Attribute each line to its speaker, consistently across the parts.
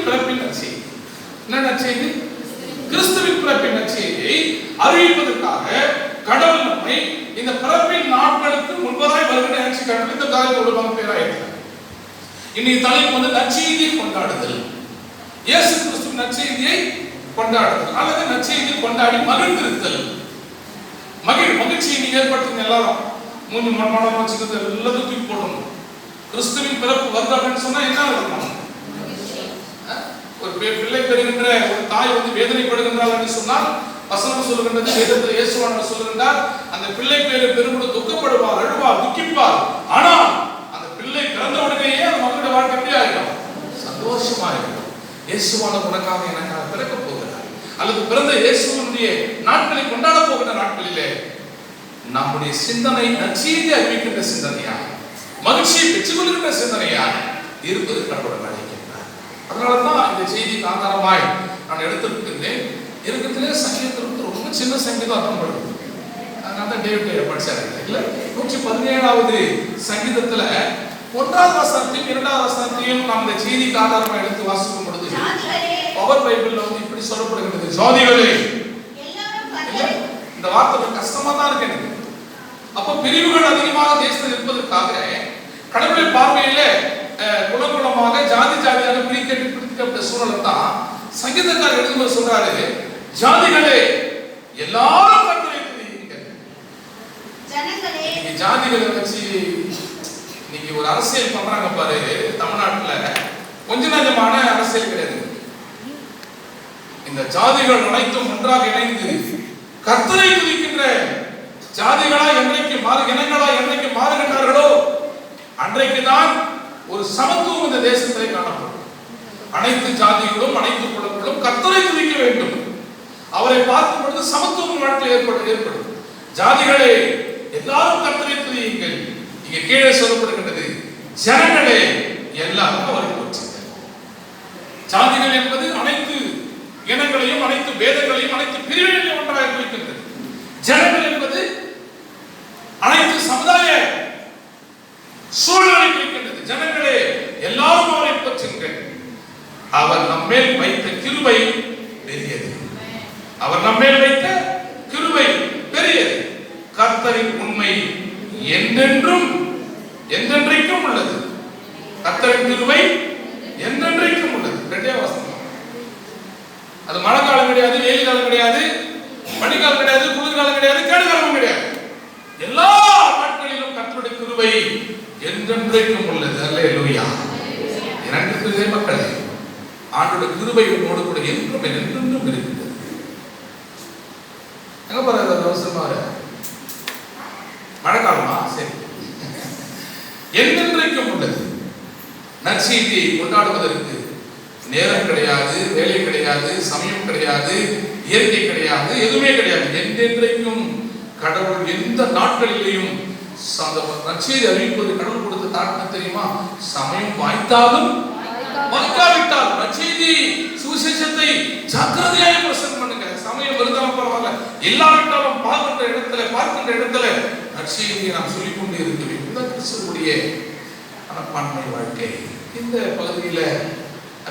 Speaker 1: பிறப்பின் நற்செய்தி. என்ன நற்செய்தி? கிறிஸ்துவின் பிறப்பின் நற்செய்தியை அறிவிப்பதற்காக கடவுள் நம்மை இந்த பிறப்பின் நாட்களுக்கு முன்பதாய் வருகிற ஆட்சி கடவுள் இந்த காலத்தில் ஒரு பேராயிருக்கிறார். இன்னைக்கு தலைப்பு வந்து நற்செய்தியை கொண்டாடுதல். இயேசு கிறிஸ்துவின் நற்செய்தியை கொண்டாடுதல் அல்லது நற்செய்தியை கொண்டாடி மகிழ்ந்திருத்தல். மகிழ்ச்சியை நீங்க ஏற்படுத்துங்க. எல்லாரும் மூணு மனமான வச்சுக்கிறது எல்லாத்தையும் தூக்கி போடணும். கிறிஸ்துவின் பிறப்பு வருதான்னு சொன்னா என்ன வரணும்? ஒரு பிள்ளை பெறுகின்ற ஒரு தாய் வந்து வேதனைப்படுகின்றாள் என்று சொன்னால் வசனம் சொல்லுகின்றது, வேதத்தில் இயேசுவானவர் சொல்லுகின்றார், அந்த பிள்ளை பேரு பெரும்பொழுது துக்கப்படுவார், அழுவார், துக்கிப்பார். ஆனால் அந்த பிள்ளை பிறந்த உடனேயே அந்த மக்களுடைய வாழ்க்கை எப்படி ஆகிடும்? சந்தோஷமா இருக்கும். இயேசுவானவர் உனக்காக எனக்காக பிறக்க போகிறார் அல்லது பிறந்த இயேசுவினுடைய நாட்களை கொண்டாட போகிற நாட்களிலே நம்முடைய சிந்தனை நற்செய்தியை அறிவிக்கின்ற சிந்தனையாக, மகிழ்ச்சியை பெற்றுக் கொள்கின்ற சிந்தனையாக இருப்பது கடவுள் அழைக்கின்றார். அதனாலதான் இந்த செய்திக்கு ஆதாரமாய் நான் எடுத்திருக்கின்றேன். இருக்கிறதுலே சங்கீதத்தில் ரொம்ப சின்ன சங்கீதம் அர்த்தம் படுது. அதனால டேவிட் படிச்சாரு இல்ல. 117வது சங்கீதத்துல 1வது வசனத்தையும் 2வது வசனத்தையும் நாம் இந்த செய்திக்கு ஆதாரமாக எடுத்து வாசிக்கும் பொழுது பவர் பைபிள்ல வந்து இப்படி சொல்லப்படுகிறது, ஜாதிகளே. இந்த வார்த்தை கஷ்டமா தான் இருக்கு எனக்கு. அப்ப பிரிவுகள் அதிகமாக தேசத்தில் இருப்பதற்காக கடவுளின் பார்வையில குலகுலமாக ஜாதி ஜாதியாக பிரிக்கப்பட்ட சூழலை தான் சங்கீதக்காரர் எழுதும்போது சொல்றாரு, ஜாதிகளே எல்லாரும் கர்த்தரை துதியுங்கள். இன்னைக்கு ஜாதிகளை வச்சு இன்னைக்கு ஒரு அரசியல் பண்றாங்க பாரு. தமிழ்நாட்டுல கொஞ்ச நஞ்சமான அரசியல் கிடையாது. இந்த ஜாதிகள் அனைத்தும் ஒன்றாக இணைந்து கர்த்தரை துதிக்கின்ற ஜாதிகளா என்றைக்கு இனங்களா என்றைக்கு மாறுகின்றார்களோ அன்றைக்குதான் ஒரு சமத்துவம் இந்த தேசத்திலே காணப்படும். அனைத்து ஜாதிகளும் அனைத்து குலங்களும் கர்த்தரை துதிக்க வேண்டும். அவரை பார்க்கும் பொழுது சமத்துவம் வாழ்க்கையில் ஏற்படும். ஜாதிகளே எல்லாரும் கர்த்தரை துதியுங்கள். இங்க கீழே சொல்லப்படுகின்றது, ஜனங்களே எல்லாரும் அவரை போற்றுங்கள். ஜாதிகள் என்பது அனைத்து இனங்களையும் அனைத்து வேதங்களையும் அனைத்து பிரிவுகளையும் ஒன்றாக குறிக்கின்றது. ஜனங்கள் என்பது அனைத்து சமுதாய சூழலை குறிக்கின்றது. ஜனங்களே எல்லாரும் அவரை போற்றுங்கள். அவர் நம்மேல் வைத்த கிருபை பெரியது. அவர் நம்மேல் வைத்த கிருபை பெரியது. கர்த்தரின் உண்மை என்றென்றும் என்றென்றைக்கும் உள்ளது. கர்த்தரின் கிருபை என்றென்றைக்கும் உள்ளது. ரெண்டே வசனம். அது மழை காலம் கிடையாது, வெயில் காலம் கிடையாது, பனிக்காலம் கிடையாது, குளிர்காலம் கிடையாது, கேடுகாலம் கிடையாது. எல்லா நாட்களிலும் கர்த்தருடைய கிருபை என்றென்றைக்கும் உள்ளது. அல்லேலூயா. இரண்டு மக்களே, ஆண்டோட கிருபை உங்களோடு கூட என்றும் என்றென்றும் இருக்கின்றது. எங்க போறாரு அவசரமா? மழைக்காலமா? சரி, என்றென்றைக்கும் உள்ளது. நற்செய்தியை கொண்டாடுவதற்கு நேரம் கிடையாது, வேலை கிடையாது, சமயம் கிடையாது, இயற்கை கிடையாது, எதுவுமே கிடையாது. என்றென்றைக்கும் கடவுள் எந்த நாட்களிலேயும் நற்செய்தி அறிவிப்பது கடவுள் கொடுத்த தாக்கம் தெரியுமா? சமயம் வாய்த்தாலும் வாய்க்காவிட்டாலும் நற்செய்தி சுவிசேஷத்தை ஜாக்கிரதையாக பிரசங்கம் பண்ணுங்க. சமயம் இருந்தாலும் பரவாயில்ல, இல்லாவிட்டாலும் பார்க்கின்ற இடத்துல நற்செய்தியை நாம் சொல்லிக் கொண்டே இருக்க வேண்டும். இந்த கிறிஸ்துவுடைய மனப்பான்மை வாழ்க்கை. இந்த பகுதியில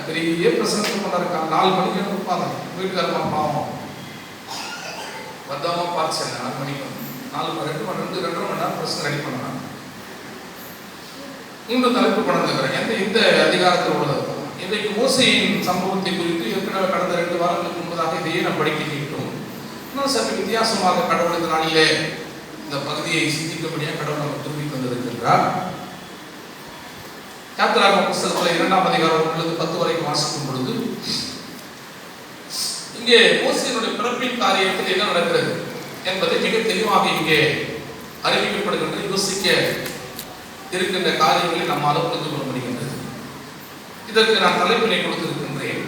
Speaker 1: பெரிய பிரசங்கம் பண்ணாருக்காங்க. 4 மணிக்கு இருப்பாங்க வீட்டுக்காரமா பாவம் வந்தாம பார்த்து 4 மணிக்கு 2 மணி நேரம் பிரசங்கம் ரெடி பண்ணாங்க. 3 தலைப்பு பணம் இந்த அதிகாரத்தில் உள்ளது. இன்றைக்கு மோசையின் சம்பவத்தை குறித்து ஏற்கனவே கடந்த 2 வாரங்களுக்கு முன்பதாக இதையே நாம் படிக்க கேட்டோம். இன்னும் சற்று வித்தியாசமாக கடவுள் இந்த நாளிலே இந்த பகுதியை சிந்திக்கும்படியாக கடவுள் நமக்கு திரும்பி தந்திருக்கின்றார். யாத்திராகம புஸ்தகத்தில் 2ஆம் அதிகாரம் 10 வரைக்கும் வாசிக்கும் பொழுது இங்கே மோசேயினுடைய பிறப்பின் காரியத்தில் என்ன நடக்கிறது என்பதை மிக தெளிவாக இங்கே அறிவிக்கப்படுகின்ற யோசிக்க இருக்கின்ற காரியங்களை நம்மால் புரிந்து கொள்ள முடிகின்றது. இதற்கு நான் தலைப்பினை கொடுத்திருக்கின்றேன்,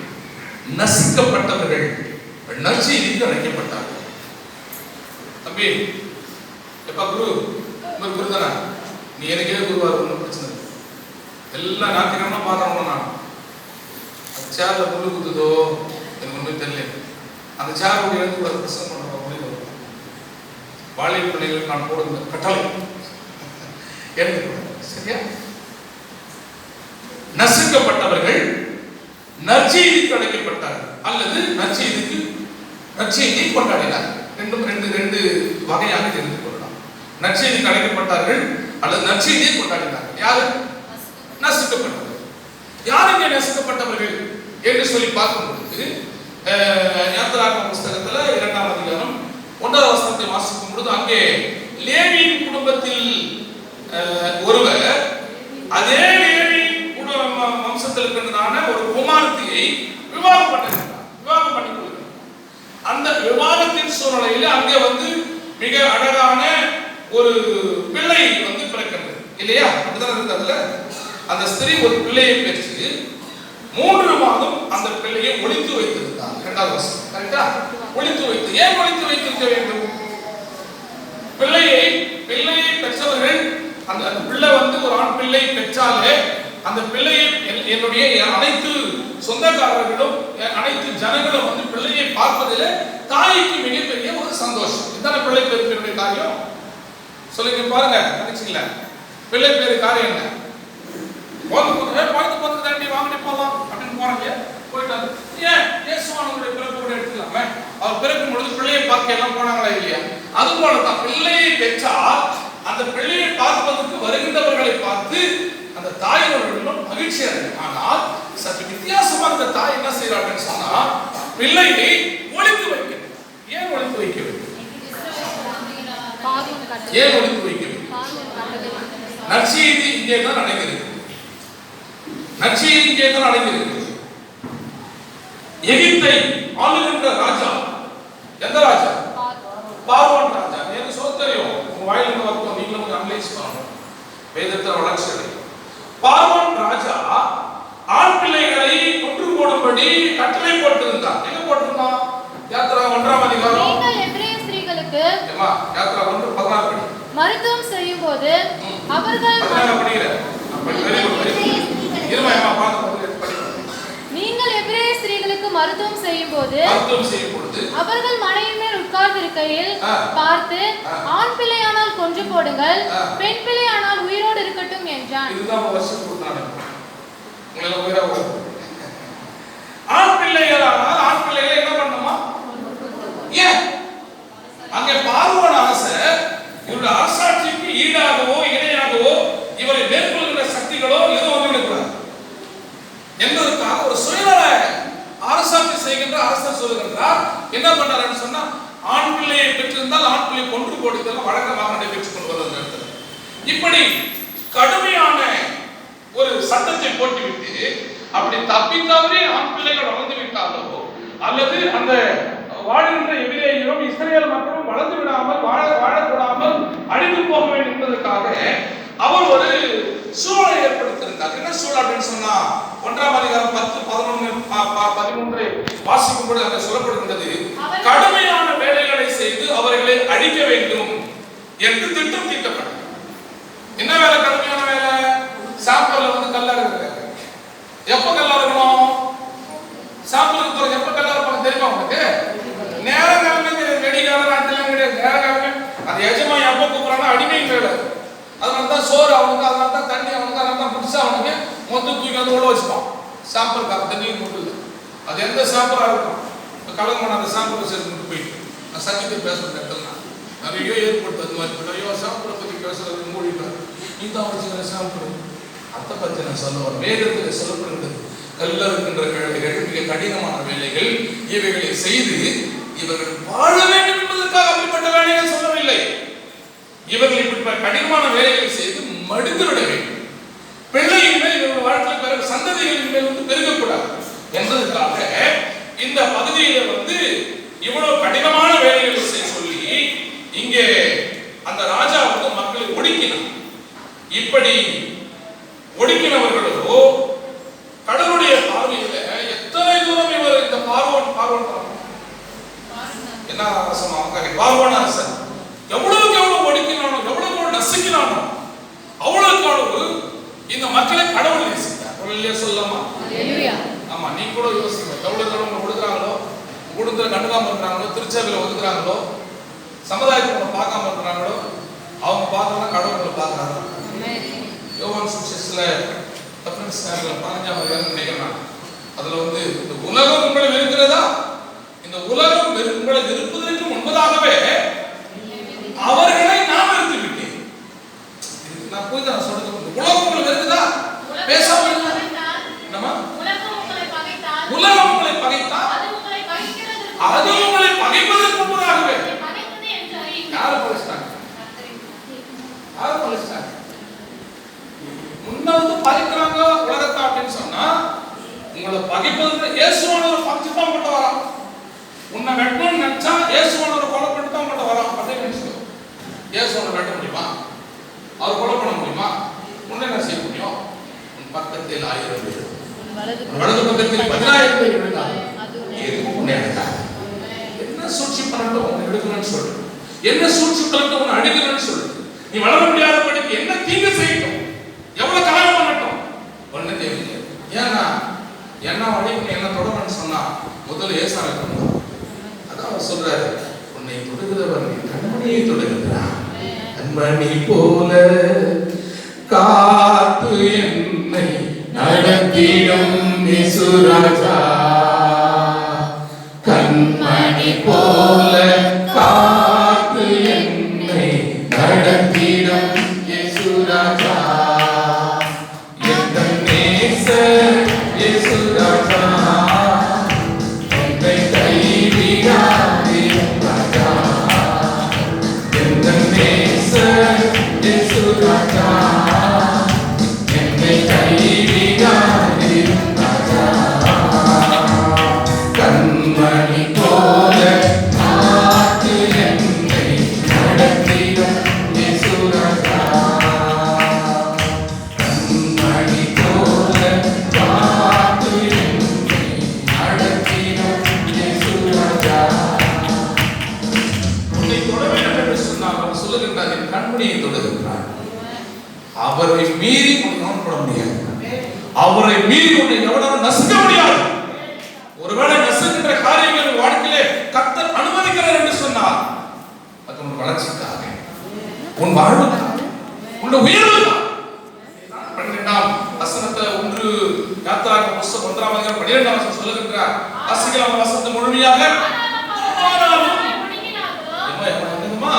Speaker 1: நசிக்கப்பட்டவர்கள் நற்செய்திக்கு அழைக்கப்பட்டார்கள். தம்பி எப்பா குரு தானே, நீ எனக்கே குருவா ஒன்றும் பிரச்சனை இல்லை. எல்லாம் ஞாயிற்றுக்கிழமை பார்க்கணும். நான் அந்த சேர்ல முள்ளு குத்துதோ எனக்கு ஒன்றும் தெரியல. அந்த சேர் கூட எழுந்து கூட பிரசங்கம் பண்ணுற வாழை பிள்ளைகளுக்கு நான் போடுகிற கட்டளை எழுந்து. சரியா? நசுக்கப்பட்டவர்கள் நற்செய்திக்கு அழைக்கப்பட்டார்கள் அல்லது நற்செய்தியை கொண்டாடினார்கள். ரெண்டு வகையாக தெரிந்து கொள்ளலாம். நற்செய்திக்கு அழைக்கப்பட்டார்கள் அல்லது நற்செய்தியை கொண்டாடினார்கள். யாரு? நசுக்கப்பட்டவர்கள். யார் இங்கே நசுக்கப்பட்டவர்கள் என்று சொல்லி பார்க்கும்போது யாத்திராகம புஸ்தகத்துல 2ஆம் அதிகாரம் 1ஆம் வசனத்தை வாசிக்கும் பொழுது அங்கே லேவியின் குடும்பத்தில் ஒருவர் அதே லேவி வம்சத்தில் இருக்கின்றதான ஒரு குமாரத்தியை விவாகம் பண்ணிக்கொள்கிறார். அந்த விவாகத்தின் சூழ்நிலையில அங்கே மிக அழகான ஒரு பிள்ளை பிறக்கிறது இல்லையா? அப்படிதான் இருக்கு. அதுல அந்த ஸ்திரீ ஒரு பிள்ளையை பெற்று 3 மாதம் அந்த பிள்ளையை ஒளித்து வைத்திருந்தார். 2ஆவது வசனம் கரெக்டா? ஒளித்து வைத்து. ஏன் ஒளித்து வைத்திருக்க வேண்டும்? பிள்ளையை பெற்றவர்கள் அந்த பிள்ளை ஒரு ஆண் பிள்ளை பெற்றாலே அந்த பிள்ளையை என்னுடைய அனைத்து சொந்தக்காரர்களும் அனைத்து ஜனங்களும் பிள்ளையை பார்ப்பதில் தாய்க்கு மிகப்பெரிய ஒரு சந்தோஷம். இதுதான பிள்ளை பேருடைய காரியம். சொல்லுங்க பாருங்க, நினைச்சீங்களா? பிள்ளை பேரு காரியம் என்ன? போயிட்டு தாண்டி வாங்கிட்டு போகலாம் அப்படின்னு போறாங்க. போயிட்டாங்க. ஏன் இயேசுவானுடைய பிறப்பு கூட எடுத்துக்கலாமே. அவர் பிறக்கும் பொழுது பிள்ளையை பார்க்க எல்லாம் போனாங்களா இல்லையா? அது போலதான் பிள்ளையை பெற்றால் அந்த பிள்ளையை பார்ப்பதற்கு வருகின்றவர்களை பார்த்து அந்த தாயோர்களும் மகிழ்ச்சி அடையும். ஆனால் சற்று வித்தியாசமா அந்த தாய் என்ன செய்யறாங்கன்னு சொன்னா பிள்ளையை ஒளித்து வைக்க. ஏன் ஒளித்து வைக்க வேண்டும்? ஏன் ஒளித்து வைக்க வேண்டும்? நற்செய்தி இங்கே தான் நடக்கிறது. நற்செய்தி இங்கே தான் நடக்கிறது. எகிப்தை ஆளுகின்ற ராஜா எந்த ராஜா? பார்வோன் ராஜா. எனக்கு சொல்ல தெரியும். உங்க வாயிலிருந்து வரணும், நீங்களும் கொஞ்சம் அனலைஸ் பண்ணணும். வேதத்தை வளர்ச்சி அடையும். பார்வோன் ராஜா ஆண் பிள்ளைகளை கொன்று போடும்படி கட்டளை போட்டிருந்தார். என்ன போட்டிருந்தான்? யாத்திரா 1ஆம் அதிகாரம்.
Speaker 2: நீங்கள் எபிரேய ஸ்திரீகளுக்கு
Speaker 1: யாத்திரா 1:16 படி.
Speaker 2: மருத்துவம் செய்யும் போது அவர்கள் நீங்கள் எபிரேய ஸ்திரீகளுக்கு மருத்துவம் செய்யும் போது அவர்கள் மனையின் மேல் உட்கார்ந்திருக்கையில் பார்த்து ஆண் பிள்ளையானால் கொன்று போடுங்கள், பெண் பிள்ளையானால் உயிரோடு இருக்கட்டும் என்றான்.
Speaker 1: ஆண் பிள்ளைகளானால் ஆண் பிள்ளைகளை என்ன பண்ணுமா? ஏன் அங்கே பார்வோன் அரசர் இவருடைய அரசாட்சிக்கு ஈடாகவோ இணையாகவோ இவரை மேற்கொள்கிற சக்திகளோ எதுவும் வந்துவிடக்கூடாது என்பதற்காக ஒரு சுயநல அரசாட்சி செய்கின்ற அரசர் சொல்லுகின்றார். என்ன பண்ணாருன்னு சொன்னா ஆண் பிள்ளையை பெற்றிருந்தால் ஆண் பிள்ளை கொன்று போடுதல் வழக்கமாக நடைபெற்றுக் கொண்டு வருவது. இப்படி கடுமையான ஒரு சட்டத்தை போட்டுவிட்டு அப்படி தப்பி தவறி ஆண் பிள்ளைகள் வளர்ந்து விட்டாலோ அல்லது அந்த வாழ்கின்ற எபிரேயரும் இஸ்ரேல் மக்களும் வளர்ந்து விடாமல் வாழக்கூடாமல் அழிந்து போக வேண்டும் என்பதற்காக அவர் ஒரு சூழலை ஏற்படுத்தியிருந்தார். என்ன சூழல் அப்படின்னு சொன்னா 1ஆம் அதிகாரம் 10, 11, 13 வாசிக்கும் பொழுது அங்கே சொல்லப்படுகின்றது. கடுமையான வேலைகளை செய்து அவர்களை அழிக்க வேண்டும் என்று திட்டம் தீட்டப்பட்டது. என்ன வேலை? கடுமையான வேலை. சாம்பல்ல கல்லறுங்க. எப்ப கல்லறுக்கணும்? சாம்பலுக்கு பிறகு எப்ப கல்லறுப்பாங்க தெரியுமா உங்களுக்கு? நேரம் கிழமை வெடிகால நாட்டிலாம் கிடையாது. நேரம் கிழமை அது எஜமா எப்ப கூப்பிடுறாங்க அடிமை வேலை. அதனாலதான் சோறு அவனுக்கு, அதனாலதான் தண்ணி அவனுக்கு, அதனாலதான் புதுசா அவனுக்கு மொத்தம் தூக்கி உள்ள வச்சுப்பான். சாம்பலுக்காக தண்ணீர் கொண்டு அது எந்த சாம்பலா இருக்கும்? கலங்கமான அந்த சாம்பலை சேர்த்து போயிட்டு நான் சத்தியத்தை பேசுற இடத்துல நிறைய ஏற்பட்டு அது மாதிரி ஐயோ சாம்பலை பத்தி பேசுறது மூடிட்டார். நீதான் வச்சுக்கிற சாம்பல் அதை பத்தி நான் சொல்லுவேன். வேதத்தில் சொல்லப்படுகிறது கல்ல இருக்கின்ற வேலைகள் மிக கடினமான வேலைகள். இவைகளை செய்து இவர்கள் வாழ வேண்டும் என்பதற்காக அப்படிப்பட்ட வேலைகளை சொல்லவில்லை. இவர்கள் இப்படிப்பட்ட கடினமான வேலைகளை செய்து மடிந்துவிட வேண்டும். பிள்ளையின் மேல் இவர்கள் வாழ்க்கையில் பிறகு சந்ததிகளின் மேல் பெருகக்கூடாது என்பதற்காக இந்த பகுதியில இவ்வளவு கடினமான வேலைகளை செய்ய சொல்லி இங்கே அந்த ராஜா மக்களை ஒடுக்கினார். இப்படி ஒடுக்கினவர்களோ கடவுளுடைய பார்வையில எத்தனை தூரம் இவர் இந்த பார்வோன் என்ன அரசன் பார்வோன் அரசன் எவ்வளவுக்கு எவ்வளவு ஒடுக்கினானோ எவ்வளவு நசுக்கினானோ அவ்வளவுக்கு அவ்வளவு இந்த மக்களை கடவுள் நேசித்தார். சொல்லாமா? ஆமா, நீ கூட யோசிங்க. எவ்வளவு கடவுள் ஒடுக்குறாங்களோ, குடும்பத்துல கண்டுக்காம இருக்கிறாங்களோ, திருச்சபையில ஒதுக்குறாங்களோ, சமுதாயத்தை பார்க்காம இருக்கிறாங்களோ, அவங்க பார்க்கலாம் கடவுளை பார்க்கறாங்க. யோவான் சுவிசேஷத்துல 15ஆம் அதிகாரம் நினைக்கிறாங்க. அதுல இந்த உலகம் உங்களை வெறுக்கிறதா? இந்த உலகம் உங்களை வெறுப்பதற்கு முன்பதாகவே அவர்களை நான் வெறுத்து விட்டேன். நான் போய் தான் சொல்றது. உலகம் உங்களை வெறுக்குதா? பேசாம என்னமா? உலகம் உங்களை பகைத்தால் அது உங்களை பகைப்பதற்கு முன்பதாகவே யாரு பகைச்சாங்க? யாரு பகைச்சாங்க? முன்ன பகைக்கிறாங்க உலகத்தை அப்படின்னு சொன்னா உங்களை பகைப்பதற்கு இயேசுவானவர் பகைச்சு தான் கொண்டு வரான். உன்னை வெட்டணும்னு நினைச்சா இயேசுவானவர் கொலை பண்ணிட்டு தான் கொண்டு வரான். அதே நினைச்சுக்கோ. இயேசுவானவர் வெட்ட முடியுமா? அவர் கொலை பண்ண முடியுமா? உன்னை என்ன செய்ய முடியும்? உன் பக்கத்தில் 1000 பேர், வலது பக்கத்தில் 10000 பேர் இருந்தாங்க. எதுவும் உன்னை எடுத்தாங்க. என்ன சூழ்ச்சி பண்ணட்டும் உன்னை எடுக்கணும்னு சொல்லு. என்ன சூழ்ச்சி பண்ணட்டும் உன்னை அடிக்கணும்னு சொல்லு. நீ வளர முடியாதபடிக்கு என்ன தீங்கு செய்யட்டும், எவ்வளவு கலகம் பண்ணட்டும், ஒண்ணு தேவையில்லை. ஏன்னா என்ன அடிக்கணும், என்ன தொடரணும்னு சொன்னா முதல்ல ஏசான இருக்கணும். அதான் அவர் சொல்றாரு, உன்னை தொடுகிறவர் நீ கண்மணியை தொடுகிறார். கண்மணி போல காத்து என்னை நடத்திடும் இயேசுராஜா. கண்மணி போல காத்து என்னை நடத்திடும் இயேசுராஜா. எந்த நேசர் இயேசுராஜா, என்னை கைவிடாதீரும் ராஜா. எந்த நேசர் இயேசுராஜா, என்னை கைவிடாதீரும் ராஜா. கண்மணி போல காத்து என்னை நடத்திடும் இயேசுராஜா. கண்மணி போல காத்து என்னை நடத்திடும் இயேசுராஜா. உன்னை தொட வேண்டும் என்று சொன்னால் அவர் சொல்லுகின்றார், என் கண்மணியை தொடுகின்றார். அவரை மீறி உன்னை தொட முடியாது. அவரை மீறி உன்னை எவனாலும் நசுக்க முடியாது. ஒருவேளை நசுக்கின்ற காரியங்கள் வாழ்க்கையிலே கர்த்தர் அனுமதிக்கிறார் என்று சொன்னார், அது உன் வளர்ச்சிக்காக, உன் வாழ்வுக்காக, உன் உயர்வுக்காக. 12ஆம் வசனத்தை 1 யாத்திராகம புத்தகம் 1ஆம் அதிகாரம் 12ஆம் வசனம் சொல்லுகின்றார். வாசிக்கலாம் வசனத்தை முழுமையாக.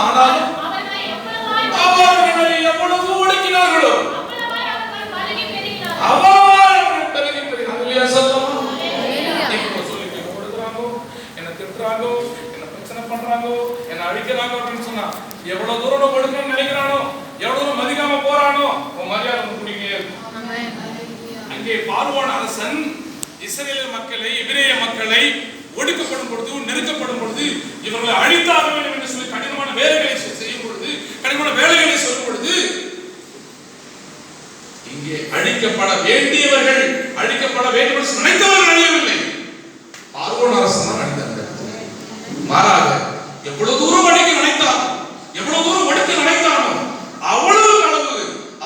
Speaker 1: ஆனாலும் அவர்களை எவ்வளவு ஒடுக்கினார்களோ அவர்கள் பெருகி பெருகினார்கள். சொல்லலாம், என்ன திட்டுறாங்க, என்ன பிரச்சனை பண்றாங்க, என்ன அடிக்கிறாங்க அப்படின்னு சொன்னா எவ்வளவு தூரம் ஒடுக்கணும்னு நினைக்கிறானோ, எவ்வளவு தூரம் மதிக்காம போறானோ உன் மரியாதை கூடிக்கே இருக்கும். அங்கே பார்வோன் அரசன் இஸ்ரவேல் மக்களை, எபிரேய மக்களை ஒடுக்கப்படும் பொழுது, நெருக்கப்படும் பொழுது, இவர்களை அழித்தாக வேண்டும் என்று சொல்லி கடினமான வேலைகளை செய்யும் பொழுது, கடினமான வேலைகளை சொல்லும் பொழுது, இங்கே அழிக்கப்பட வேண்டியவர்கள் அழிக்கப்பட வேண்டும் என்று நினைத்தவர்கள் அழியவில்லை. பார்வோன் அரசன் தான் அழித்தார்கள். மாறாக எவ்வளவு தூரம் அழிக்க நினைத்தார், எவ்வளவு தூரம் ஒடுக்க நினைத்தானோ அவ்வளவு அளவு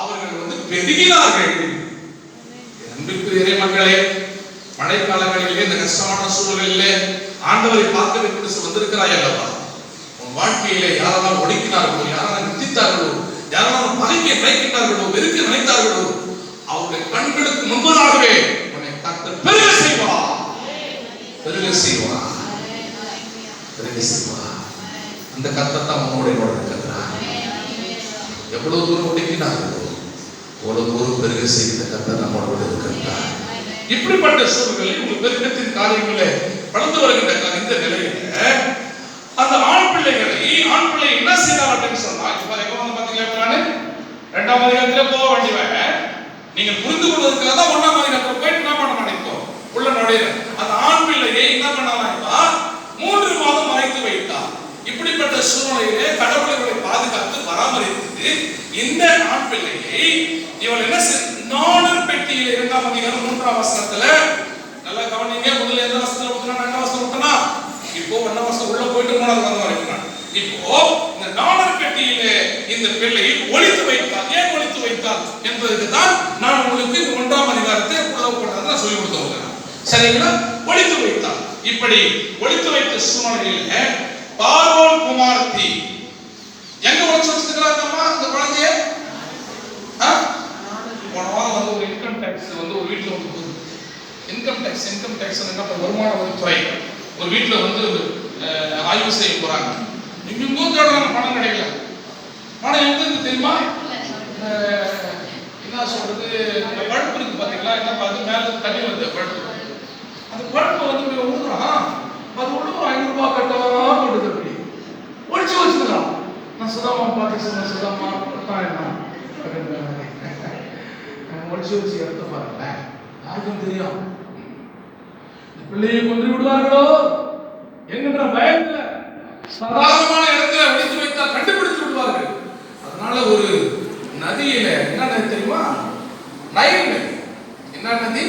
Speaker 1: அவர்கள் பெருகினார்கள். அன்பிற்குரிய மக்களே, மழைக்காலங்களிலே இந்த கஷ்டமான சூழலிலே ஆண்டவரை பார்க்க வேண்டும் என்று வந்திருக்கிறாய் அல்லவா? உன் வாழ்க்கையிலே யாரெல்லாம் ஒடுக்கினார்களோ, யாரெல்லாம் நிந்தித்தார்களோ, யாரெல்லாம் பகைக்க நினைக்கின்றார்களோ, வெறுக்க நினைத்தார்களோ, அவருடைய கண்களுக்கு முன்பதாகவே உன்னை கர்த்தர் பெருக செய்வார், பெருக செய்வார், பெருக செய்வார். அந்த கர்த்தர் தான் உன்னோட இருக்கிறார். எவ்வளவு தூரம் ஒடுக்கினார்களோ அவ்வளவு தூரம் பெருக செய்கிற கர்த்தர் நம்மோடு இருக்கிறார். இப்படிப்பட்ட சூழ்நிலையில் உங்கள் பெருக்கத்தின் காரியங்களே வளர்ந்து வருகின்ற இந்த நிலையில அந்த ஆண் பிள்ளை என்ன செய்யலாம் அப்படின்னு சொன்னா, பாத்தீங்களா 2ஆம் அதிகாரத்திலே போக வேண்டியவன் நீங்க புரிந்து கொள்வதற்காக தான் 1ஆம் அதிகாரத்துல போயிட்டு என்ன பண்ண மாட்டேங்கிறோம் உள்ள நுழையிற அந்த ஆண் பிள்ளையை என்ன பண்ணலாம், 3 மாதம் மறைத்து வைத்தார். இப்படிப்பட்ட சூழ்நிலையிலே கடவுளை பாதுகாத்து பராமரித்து இந்த ஆண் பிள்ளையை இவள் என்ன நாணர் பெட்டியில் 2ஆம் அதிகாரம் 3ஆம் வசனத்துல நல்லா கவனிங்க. முதல்ல எந்த வசனத்துல விட்டனா, 2ஆம் வசனம் விட்டனா, இப்போ 1ஆம் வசனம் உள்ள போயிட்டு 3ஆம் வசனம் வரைக்கும். இப்போ இந்த நாணர் பெட்டியிலே இந்த பிள்ளையை ஒளித்து வைத்தார். ஏன் ஒளித்து வைத்தார் என்பதற்கு தான் நான் உங்களுக்கு இந்த 1ஆம் அதிகாரத்தை உள்ள போட்டதை சொல்லி கொடுத்தேன். சரிங்களா? ஒளித்து வைத்தார். இப்படி ஒளித்து வைத்த சூழ்நிலையில பார்வோன் குமாரத்தி எங்க ஒளிச்சு வச்சிருக்கிறாங்கம்மா இந்த குழந்தைய? போன வாரம் ஒரு இன்கம் டாக்ஸ் ஒரு வீட்டுல போகுது. இன்கம் டேக்ஸ் வருமான வரித்துறை ஒரு வீட்டில் வந்து ஆய்வு செய்ய போறாங்க. எங்கெங்கோ தேடுறாங்க, பணம் கிடைக்கல. பணம் எங்க இருக்கு தெரியுமா? என்ன சொல்றது, பழுப்பு இருக்கு பாத்தீங்களா, என்ன பார்த்து மேல தண்ணி வந்து பழுப்பு, அந்த பழுப்பை வந்து விழுறான். அது உள்ள ஒரு 500 ரூபாய் கட்டா போட்டுது, அப்படி ஒழிச்சு வச்சுக்கலாம். நான் சுதாமா பார்த்து சொன்ன, சுதாமா என்ன ஒழிச்சு வச்சு எடுத்து பாருங்களேன், யாருக்கும் தெரியும். பிள்ளையை கொண்டு விடுவார்களோ என்கின்ற பயத்துல சாதாரணமான இடத்துல ஒழித்து வைத்தால் கண்டுபிடித்து விடுவார்கள். அதனால ஒரு நதியில என்ன நதி தெரியுமா? நைல் நதி. என்ன நதி?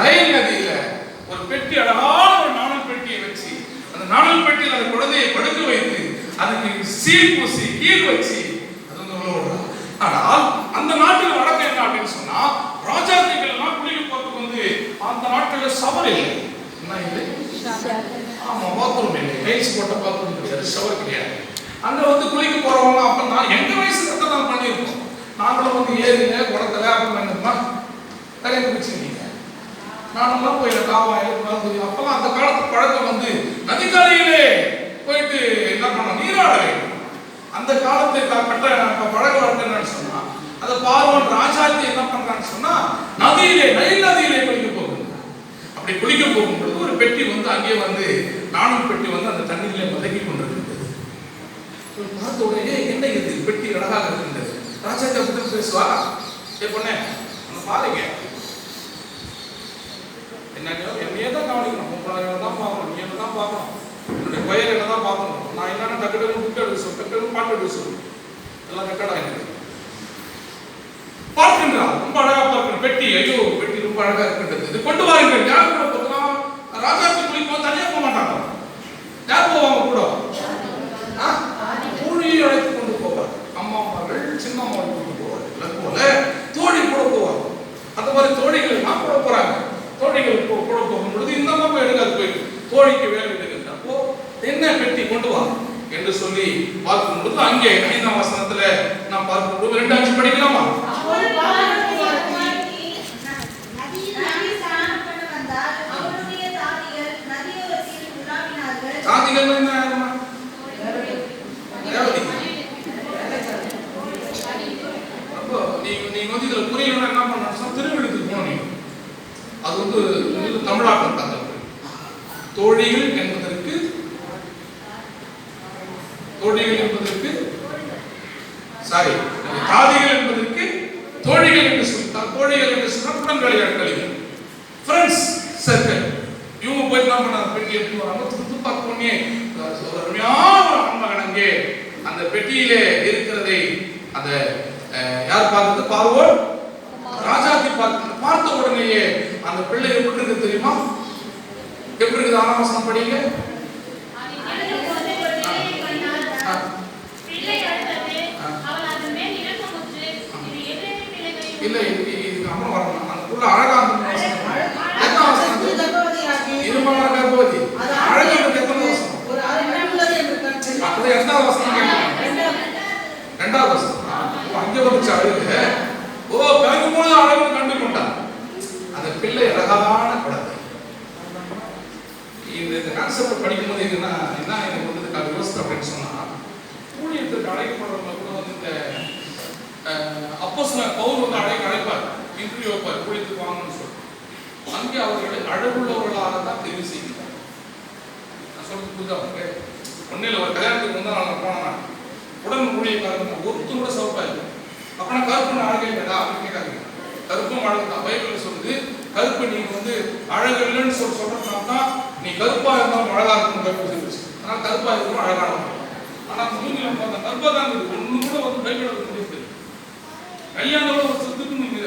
Speaker 1: நைல் நதியில ஒரு பெட்டி, அழகான ஒரு நாணல் பெட்டியை வச்சு, அந்த நாணல் பெட்டியில் அந்த குழந்தையை படுக்க வைத்து அதுக்கு சீல் பூசி கீழ் வச்சு அது வந்து விடுறாங்க. ஆனால் அந்த நாட்டில் வழக்கம் என்ன அப்படின்னு சொன்னா, ராஜாக்கள் எல்லாம் குளிக்க போறதுக்கு வந்து அந்த நாட்டில் ஷவர் இல்லை. என்ன இல்லை? ஆமா, பாத்ரூம் இல்லை. டைல்ஸ் போட்ட பாத்ரூம் கிடையாது, ஷவர் கிடையாது. அங்க வந்து குளிக்க போறவங்க அப்ப நான் எங்க வயசு கட்ட தான் பண்ணியிருக்கோம். நாங்களும் வந்து ஏரியில குளத்துல அப்படின்னா தலையை குடிச்சிருக்கீங்க. நானும் போய் காவாயில் அப்பெல்லாம் அந்த காலத்து பழக்கம் வந்து நதிக்கரையிலே போயிட்டு என்ன பண்ணோம், நீராட வேண்டும். அந்த காலத்தை கட்ட பழக்க வழக்கம் சொன்னா, அதை பார்வன் ராஜாத்தி என்ன பண்றான்னு சொன்னா, நதியிலே நைல் நதியிலே குளிக்க போகுது. அப்படி குளிக்க போகும்பொழுது ஒரு பெட்டி வந்து அங்கே வந்து நாணல் பெட்டி வந்து அந்த தண்ணீரிலே மதக்கி கொண்டிருக்கிறது. பார்த்த உடனே என்ன இது பெட்டி அழகாக இருக்கின்றது. ராஜாத்தி அப்படி பேசுவா, பொண்ணே பாருங்க, என்னையே தான் கவனிக்கணும், உங்களை தான் பார்க்கணும், நீ என்ன தான் பார்க்கணும், என்னுடைய பெயர் என்ன தான் பார்க்கணும், நான் என்னென்ன டக்கு புக் எடுக்க சொல்லு, டக்கு பாட்டு எடுக்க சொல்லு, எல்லாம் ரெக்கார்ட் ஆகிருக்கு. பார்க்கின்றா, ரொம்ப அழகா பார்க்கிற பெட்டி, ஐயோ பெட்டி ரொம்ப அழகா இருக்கின்றது, இது கொண்டு வாருங்கள். யார் கூட போகலாம்? ராஜாத்தி குளிக்கும் தனியா போக மாட்டாங்க. யார் போவாங்க கூட? தோழியை அழைத்து கொண்டு போவார். அம்மாமார்கள் சின்ன அம்மாவை கொண்டு போவார். அதுபோல தோழி கூட போவாங்க. அந்த மாதிரி தோழிகள் எல்லாம் கூட போறாங்க. தோழிகள் கூட போகும் பொழுது இந்த அம்மா போய் எடுக்காது, போய் தோழிக்கு வேலை எடுக்கின்றப்போ என்ன பெட்டி கொண்டு வா என்று சொல்லி பார்க்கும் பொழுது அங்கே 5ஆம் வசனத்துல நாம் பார்க்கும் பொழுது 2 படிக்கலாமா? சாதிகள் என்ன? அப்போ நீங்க வந்து இதுல புரியணும்னா என்ன பண்ணணும், திருவெழுத்துக்கு போனீங்க. அது வந்து தமிழாக்கம் தான். தோழிகள் என்பதற்கு சாரி, தாதிகள் என்பதற்கு தோழிகள் என்று சொல்லிட்டால், தோழிகள் என்று சொன்னால் உடன் விளையாட்டுகள், ஃப்ரெண்ட்ஸ் சர்க்கிள். இவங்க போய் என்ன பண்ண பெட்டி எடுத்து வராங்க. துப்பாக்கி பொண்ணே ஒரு அருமையான ஆண்மகன் அங்கே அந்த பெட்டியிலே இருக்கிறதை அந்த யார் பார்த்தது? பார்வோன் ராஜாத்தி பார்த்த உடனேயே அந்த பிள்ளை எப்படி இருக்கு தெரியுமா? எப்படி இருக்குது? 6ஆம் வசனம் படிங்க. இல்ல இதுக்கு அப்புறம் வரணும். அந்த புள்ள அழகா இருந்த இருமலா கர்ப்பவதி அழகா இருக்கு. எத்தனை வசனம்? அது 8ஆம் வசனம் கேட்கணும். 2ஆவது வசனம் அங்கே வந்துச்சு அழகு. ஓ, பிறக்கும் போது அழகு கண்டு கொண்டான். அந்த பிள்ளை அழகான குழந்தை. இந்த கான்செப்ட் படிக்கும்போது என்ன எனக்கு வந்து யோசித்து அப்படின்னு சொன்னா, ஊழியத்திற்கு அழைக்கப்படுறவங்க கூட வந்து இந்த அப்போஸ்தலர் பவுல் வந்து அழைப்பார், இன்டர்வியூ வைப்பார், ஊழியத்துக்கு வாங்கணும்னு சொல்லி. அங்கே அவர்களை அழகுள்ளவர்களாக தான் தெரிவு செய்கிறார். நான் சொல்றது புரியுதா? ஒன்னில் ஒரு கல்யாணத்துக்கு முந்தான் நான் போனேன். உடன் ஊழியக்காரங்க ஒருத்தர் கூட சவப்பா இல்லை. அப்பனா கருப்புன்னு அழகே இல்லைடா அப்படின்னு கேட்காங்க. கருப்பும் அழகு தான். பைபிள் சொல்லுது, கருப்பு நீங்க வந்து அழகு இல்லைன்னு சொல்றதுனால தான் நீ கருப்பா இருந்தாலும் அழகா இருக்கும் பைபிள் சொல்லிச்சு. அதனால கருப்பா இருக்கணும் அழகான. ஆனா மூங்கிலம் பார்த்தா கருப்பா தான் இருக்கு. ஒண்ணு கூட வந்து பைபிள் முடியுது. கல்யாணம் ஒரு சொத்துக்கு நீங்க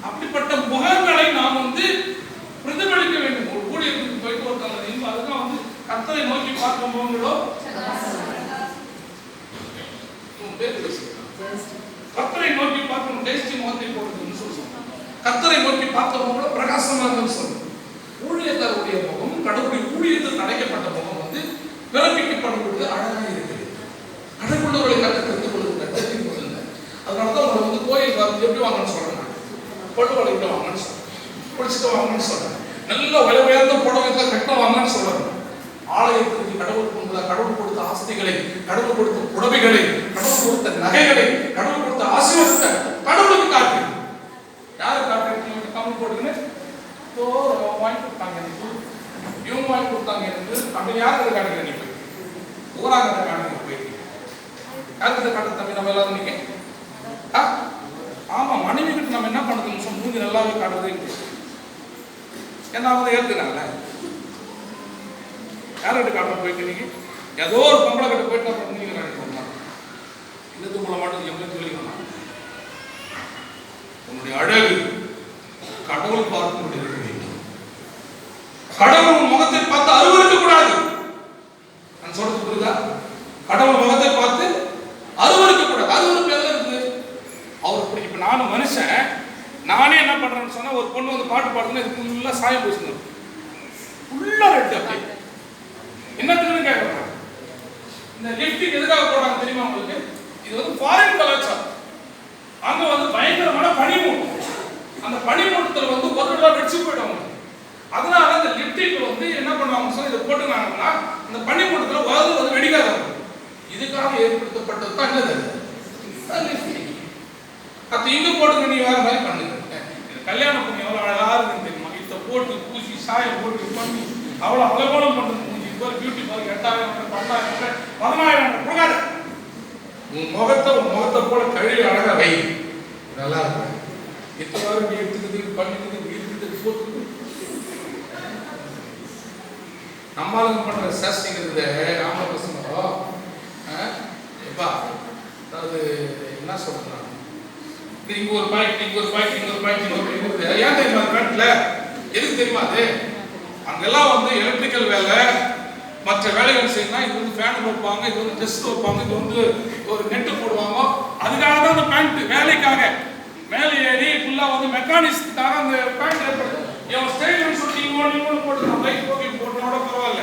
Speaker 1: அப்படிப்பட்ட முகங்களை நாம் வந்து பிரதிபலிக்க வேண்டும். ஒரு ஊழியத்துக்கு போயிட்டு ஒருத்தவங்க அதுதான் வந்து கர்த்தரை நோக்கி பார்க்கும் போங்களோ கர்த்தரை நோக்கி பார்க்கணும். டேஸ்டி முகத்தை போடுறதுன்னு சொல்லுவோம். கர்த்தரை நோக்கி பார்த்தவங்கள பிரகாசமா இருக்குன்னு சொல்லுவோம். ஊழியக்காரருடைய முகம், கடவுளுடைய ஊழியத்தில் அடைக்கப்பட்ட முகம் வந்து பிறப்பிக்கப்படும் பொழுது அழகாக இருக்கிறது. அழகுள்ளவர்களை கற்றுக்கிறது பொழுது கட்டத்தின் பொழுது. அதனாலதான் உங்களை வந்து கோயில் எப்படி வாங்கன்னு சொல்றாங்க, கொள்ளுவலை வாங்கன்னு சொல்றாங்க. குளிச்சுட்டு வாங்கன்னு சொல்றேன். நல்ல விலை உயர்ந்த புடவைகளை கட்ட வாங்கன்னு சொல்றேன். ஆலயத்திற்கு கடவுள் கொண்டு கடவுள் கொடுத்த ஆஸ்திகளை, கடவுள் கொடுத்த புடவைகளை, கடவுள் கொடுத்த நகைகளை, கடவுள் கொடுத்த ஆசீர்வாதத்தை கடவுளுக்கு காட்டு. யாரு காட்டுறீங்க? கமல் போட்டுன்னு வாங்கி கொடுத்தாங்க எனக்கு, இவங்க வாங்கி கொடுத்தாங்க எனக்கு அப்படி யாருக்கு காட்டுங்க? நீ போய் ஊராக காட்டுங்க போயிட்டு யாருக்கு காட்டு தம்பி? நம்ம எல்லாரும் நீங்க ஆமா மனைவி கிட்ட நம்ம என்ன பண்ணுறது? மூஞ்சி நல்லாவே காட்டுறது என்ன அவங்க ஏற்றுனாங்கல்ல. யார்கிட்ட காட்ட போயிட்டு நீங்க ஏதோ ஒரு பொம்பளை கிட்ட போயிட்டு அப்புறம் நீங்க நினைக்க இந்த தும்பளை மாட்டோம் எங்களுக்கு சொல்லிக்கணும். உன்னுடைய அழகு கடவுள் பார்க்க முடியாது. கடவுள் முகத்தை பார்த்து அருவருக்க கூடாது. நான் சொல்றது புரியுதா? கடவுள் முகத்தை பார்த்து அருவருக்க கூடாது. அருவருப்பு எல்லாம் இருக்கு. அவர் இப்ப நானும் மனுஷன், நானே என்ன பண்றேன்னு சொன்னா, ஒரு பொண்ணு வந்து பாட்டு பாடுதுன்னா இதுக்கு ஃபுல்லா சாயம் பூசணும், ஃபுல்லா ரெட். அப்படி என்னத்துக்குன்னு கேட்கறாங்க. இந்த லிப்டிக் எதுக்காக போடுறாங்க தெரியுமா உங்களுக்கு? இது வந்து ஃபாரின் கலாச்சாரம். அங்க வந்து பயங்கரமான பனிமூட்டம். அந்த பனிமூட்டத்துல வந்து ஒரு தடவை வெடிச்சு போயிடுவாங்க. அதனால அந்த லிப்டிக் வந்து என்ன பண்ணுவாங்க சொன்னா, இதை போட்டுனாங்கன்னா அந்த பனிமூட்டத்துல வந்து வெடிக்காதாங்க. இதுக்காக ஏற்படுத்தப்பட்டது தான் என்னது லிப்டிக். அது இங்க போட்டு நீ வேற மாதிரி பண்ணுங்க. கல்யாணம் பண்ணி எவ்வளவு அழகா இருக்குன்னு தெரியுமா? இதை போட்டு பூசி சாயம் போட்டு பண்ணி அவ்வளவு அலங்கோலம் பண்றது. பியூட்டி பார்க்க 8000 10,000 10,000 கொடுக்காத. உன் முகத்தை போல கழுவி அழகா வை, நல்லா இருக்கும். எத்தனை நீ எடுத்துக்கிட்டு பண்ணிக்கிட்டு வீட்டுக்கு போட்டு நம்மளும் பண்ற சாஸ்திங்கிறது ஆம்பளை பசங்களோ எப்பா, அதாவது என்ன சொல்றாங்க, இங்க ஒரு பாயிண்ட் இங்க ஒரு பாயிண்ட் இங்க ஒரு பாயிண்ட் இங்க ஏன் தெரியுமா? பேண்ட்ல எதுக்கு தெரியுமா? அது அங்கெல்லாம் வந்து எலக்ட்ரிக்கல் வேலை மற்ற வேலைகள் செய்யணும். இது வந்து ஃபேன் வைப்பாங்க, இது வந்து டெஸ்ட் வைப்பாங்க, இது வந்து ஒரு நெட்டு போடுவாங்க. அதுக்காக தான் அந்த பேண்ட் வேலைக்காக மேலே ஏறி ஃபுல்லா வந்து மெக்கானிக்ஸ்க்காக அந்த பேண்ட் ஏற்படுது. என் ஸ்டைல்னு சொல்லி இவங்க போட்டுருக்காங்க. லைட் போக்கி போட்டோட பரவாயில்ல,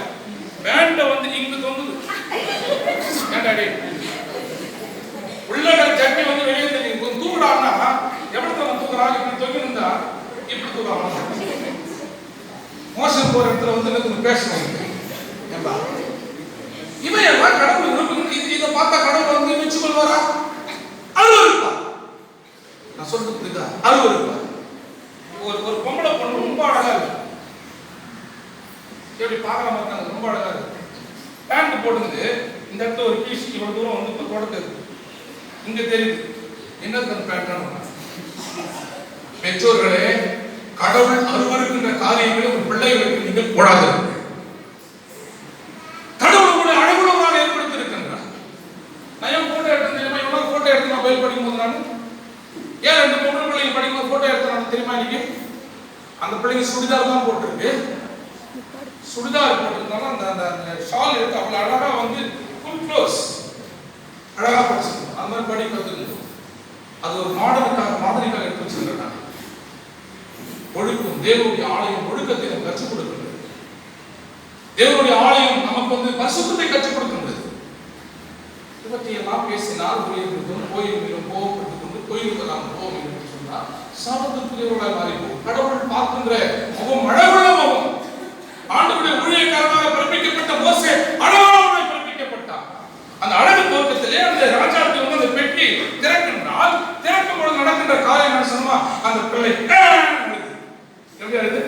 Speaker 1: பேண்டை வந்து இங்க தொங்குது. ஏண்டாடி உள்ளட ஜட்டி வந்து வெளியே தெரியும். கொஞ்சம் தூக்குறாங்கன்னா எப்படி தான் தூக்குறாங்க? இப்படி தொங்கி இருந்தா இப்படி தூக்குறாங்க. மோசம் போற இடத்துல வந்து எனக்கு பேசணும். இவன் எல்லாம் கடவுள் இதை பார்த்தா கடவுள் வந்து மிச்சு கொள்வாரா? அருவருப்பா. நான் சொல்றது புரியுதா? அருவருப்பா. ஒரு பொம்பளை பொண்ணு ரொம்ப அழகா இருக்கு, எப்படி பார்க்கலாம் பார்த்தாங்க, ரொம்ப அழகா இருக்கு. பேண்ட் போட்டுருந்து இந்த இடத்துல ஒரு பீஸ் இவ்வளவு தூரம் வந்து இப்போ தொடக்குது, இங்க தெரியுது. என்னது அந்த பேண்ட்? பெற்றோர்களே, கடவுள் அருவருக்கின்ற காரியங்களை ஒரு பிள்ளைகளுக்கு நீங்கள் போடாது. ஏன் 2 பொம்பளை பிள்ளைங்க படிக்கும்போது போட்டோ எடுத்துறாங்க தெரியுமா? நீங்க அந்த பிள்ளைங்க சுடிதார் தான் போட்டிருக்கு. சுடிதார் போட்டிருந்தாலும் அந்த ஷால் எடுத்து அவ்வளவு அழகா வந்து ஃபுல் க்ளோஸ் அழகா படிச்சிருக்கோம். அந்த மாதிரி படி கற்றுக்கணும். அது ஒரு மாதிரிக்காக எடுத்து வச்சிருக்காங்க. ஒழுக்கம், தேவனுடைய ஆலயம் ஒழுக்கத்தை நம்ம கற்றுக் கொடுக்கிறது. தேவனுடைய ஆலயம் நமக்கு வந்து பரிசுத்தத்தை கற்றுக் கொடுக்கின்றது. இதை பற்றி எல்லாம் பேசினால் கோயில்களும் கோவப்பட்டு கொண்டு கோயிலுக்கு நாம் போவோம் என்று சொன்னால் சாபத்துக்குரியவர்களாக மாறிப்போம். கடவுள் பார்க்கின்ற முகம் அழகுள்ள முகம். ஆண்டவருடைய ஊழியக்காரனாக பிறப்பிக்கப்பட்ட மோசே அழகாக பிறப்பிக்கப்பட்டார். அந்த அழகு தோற்றத்திலே அந்த ராஜாவுக்கு வந்து அந்த பெட்டி திறக்கின்றால் திறக்கும் பொழுது நடக்கின்ற காரியம் என்ன சொன்னா, அந்த பிள்ளை எப்படி அழுது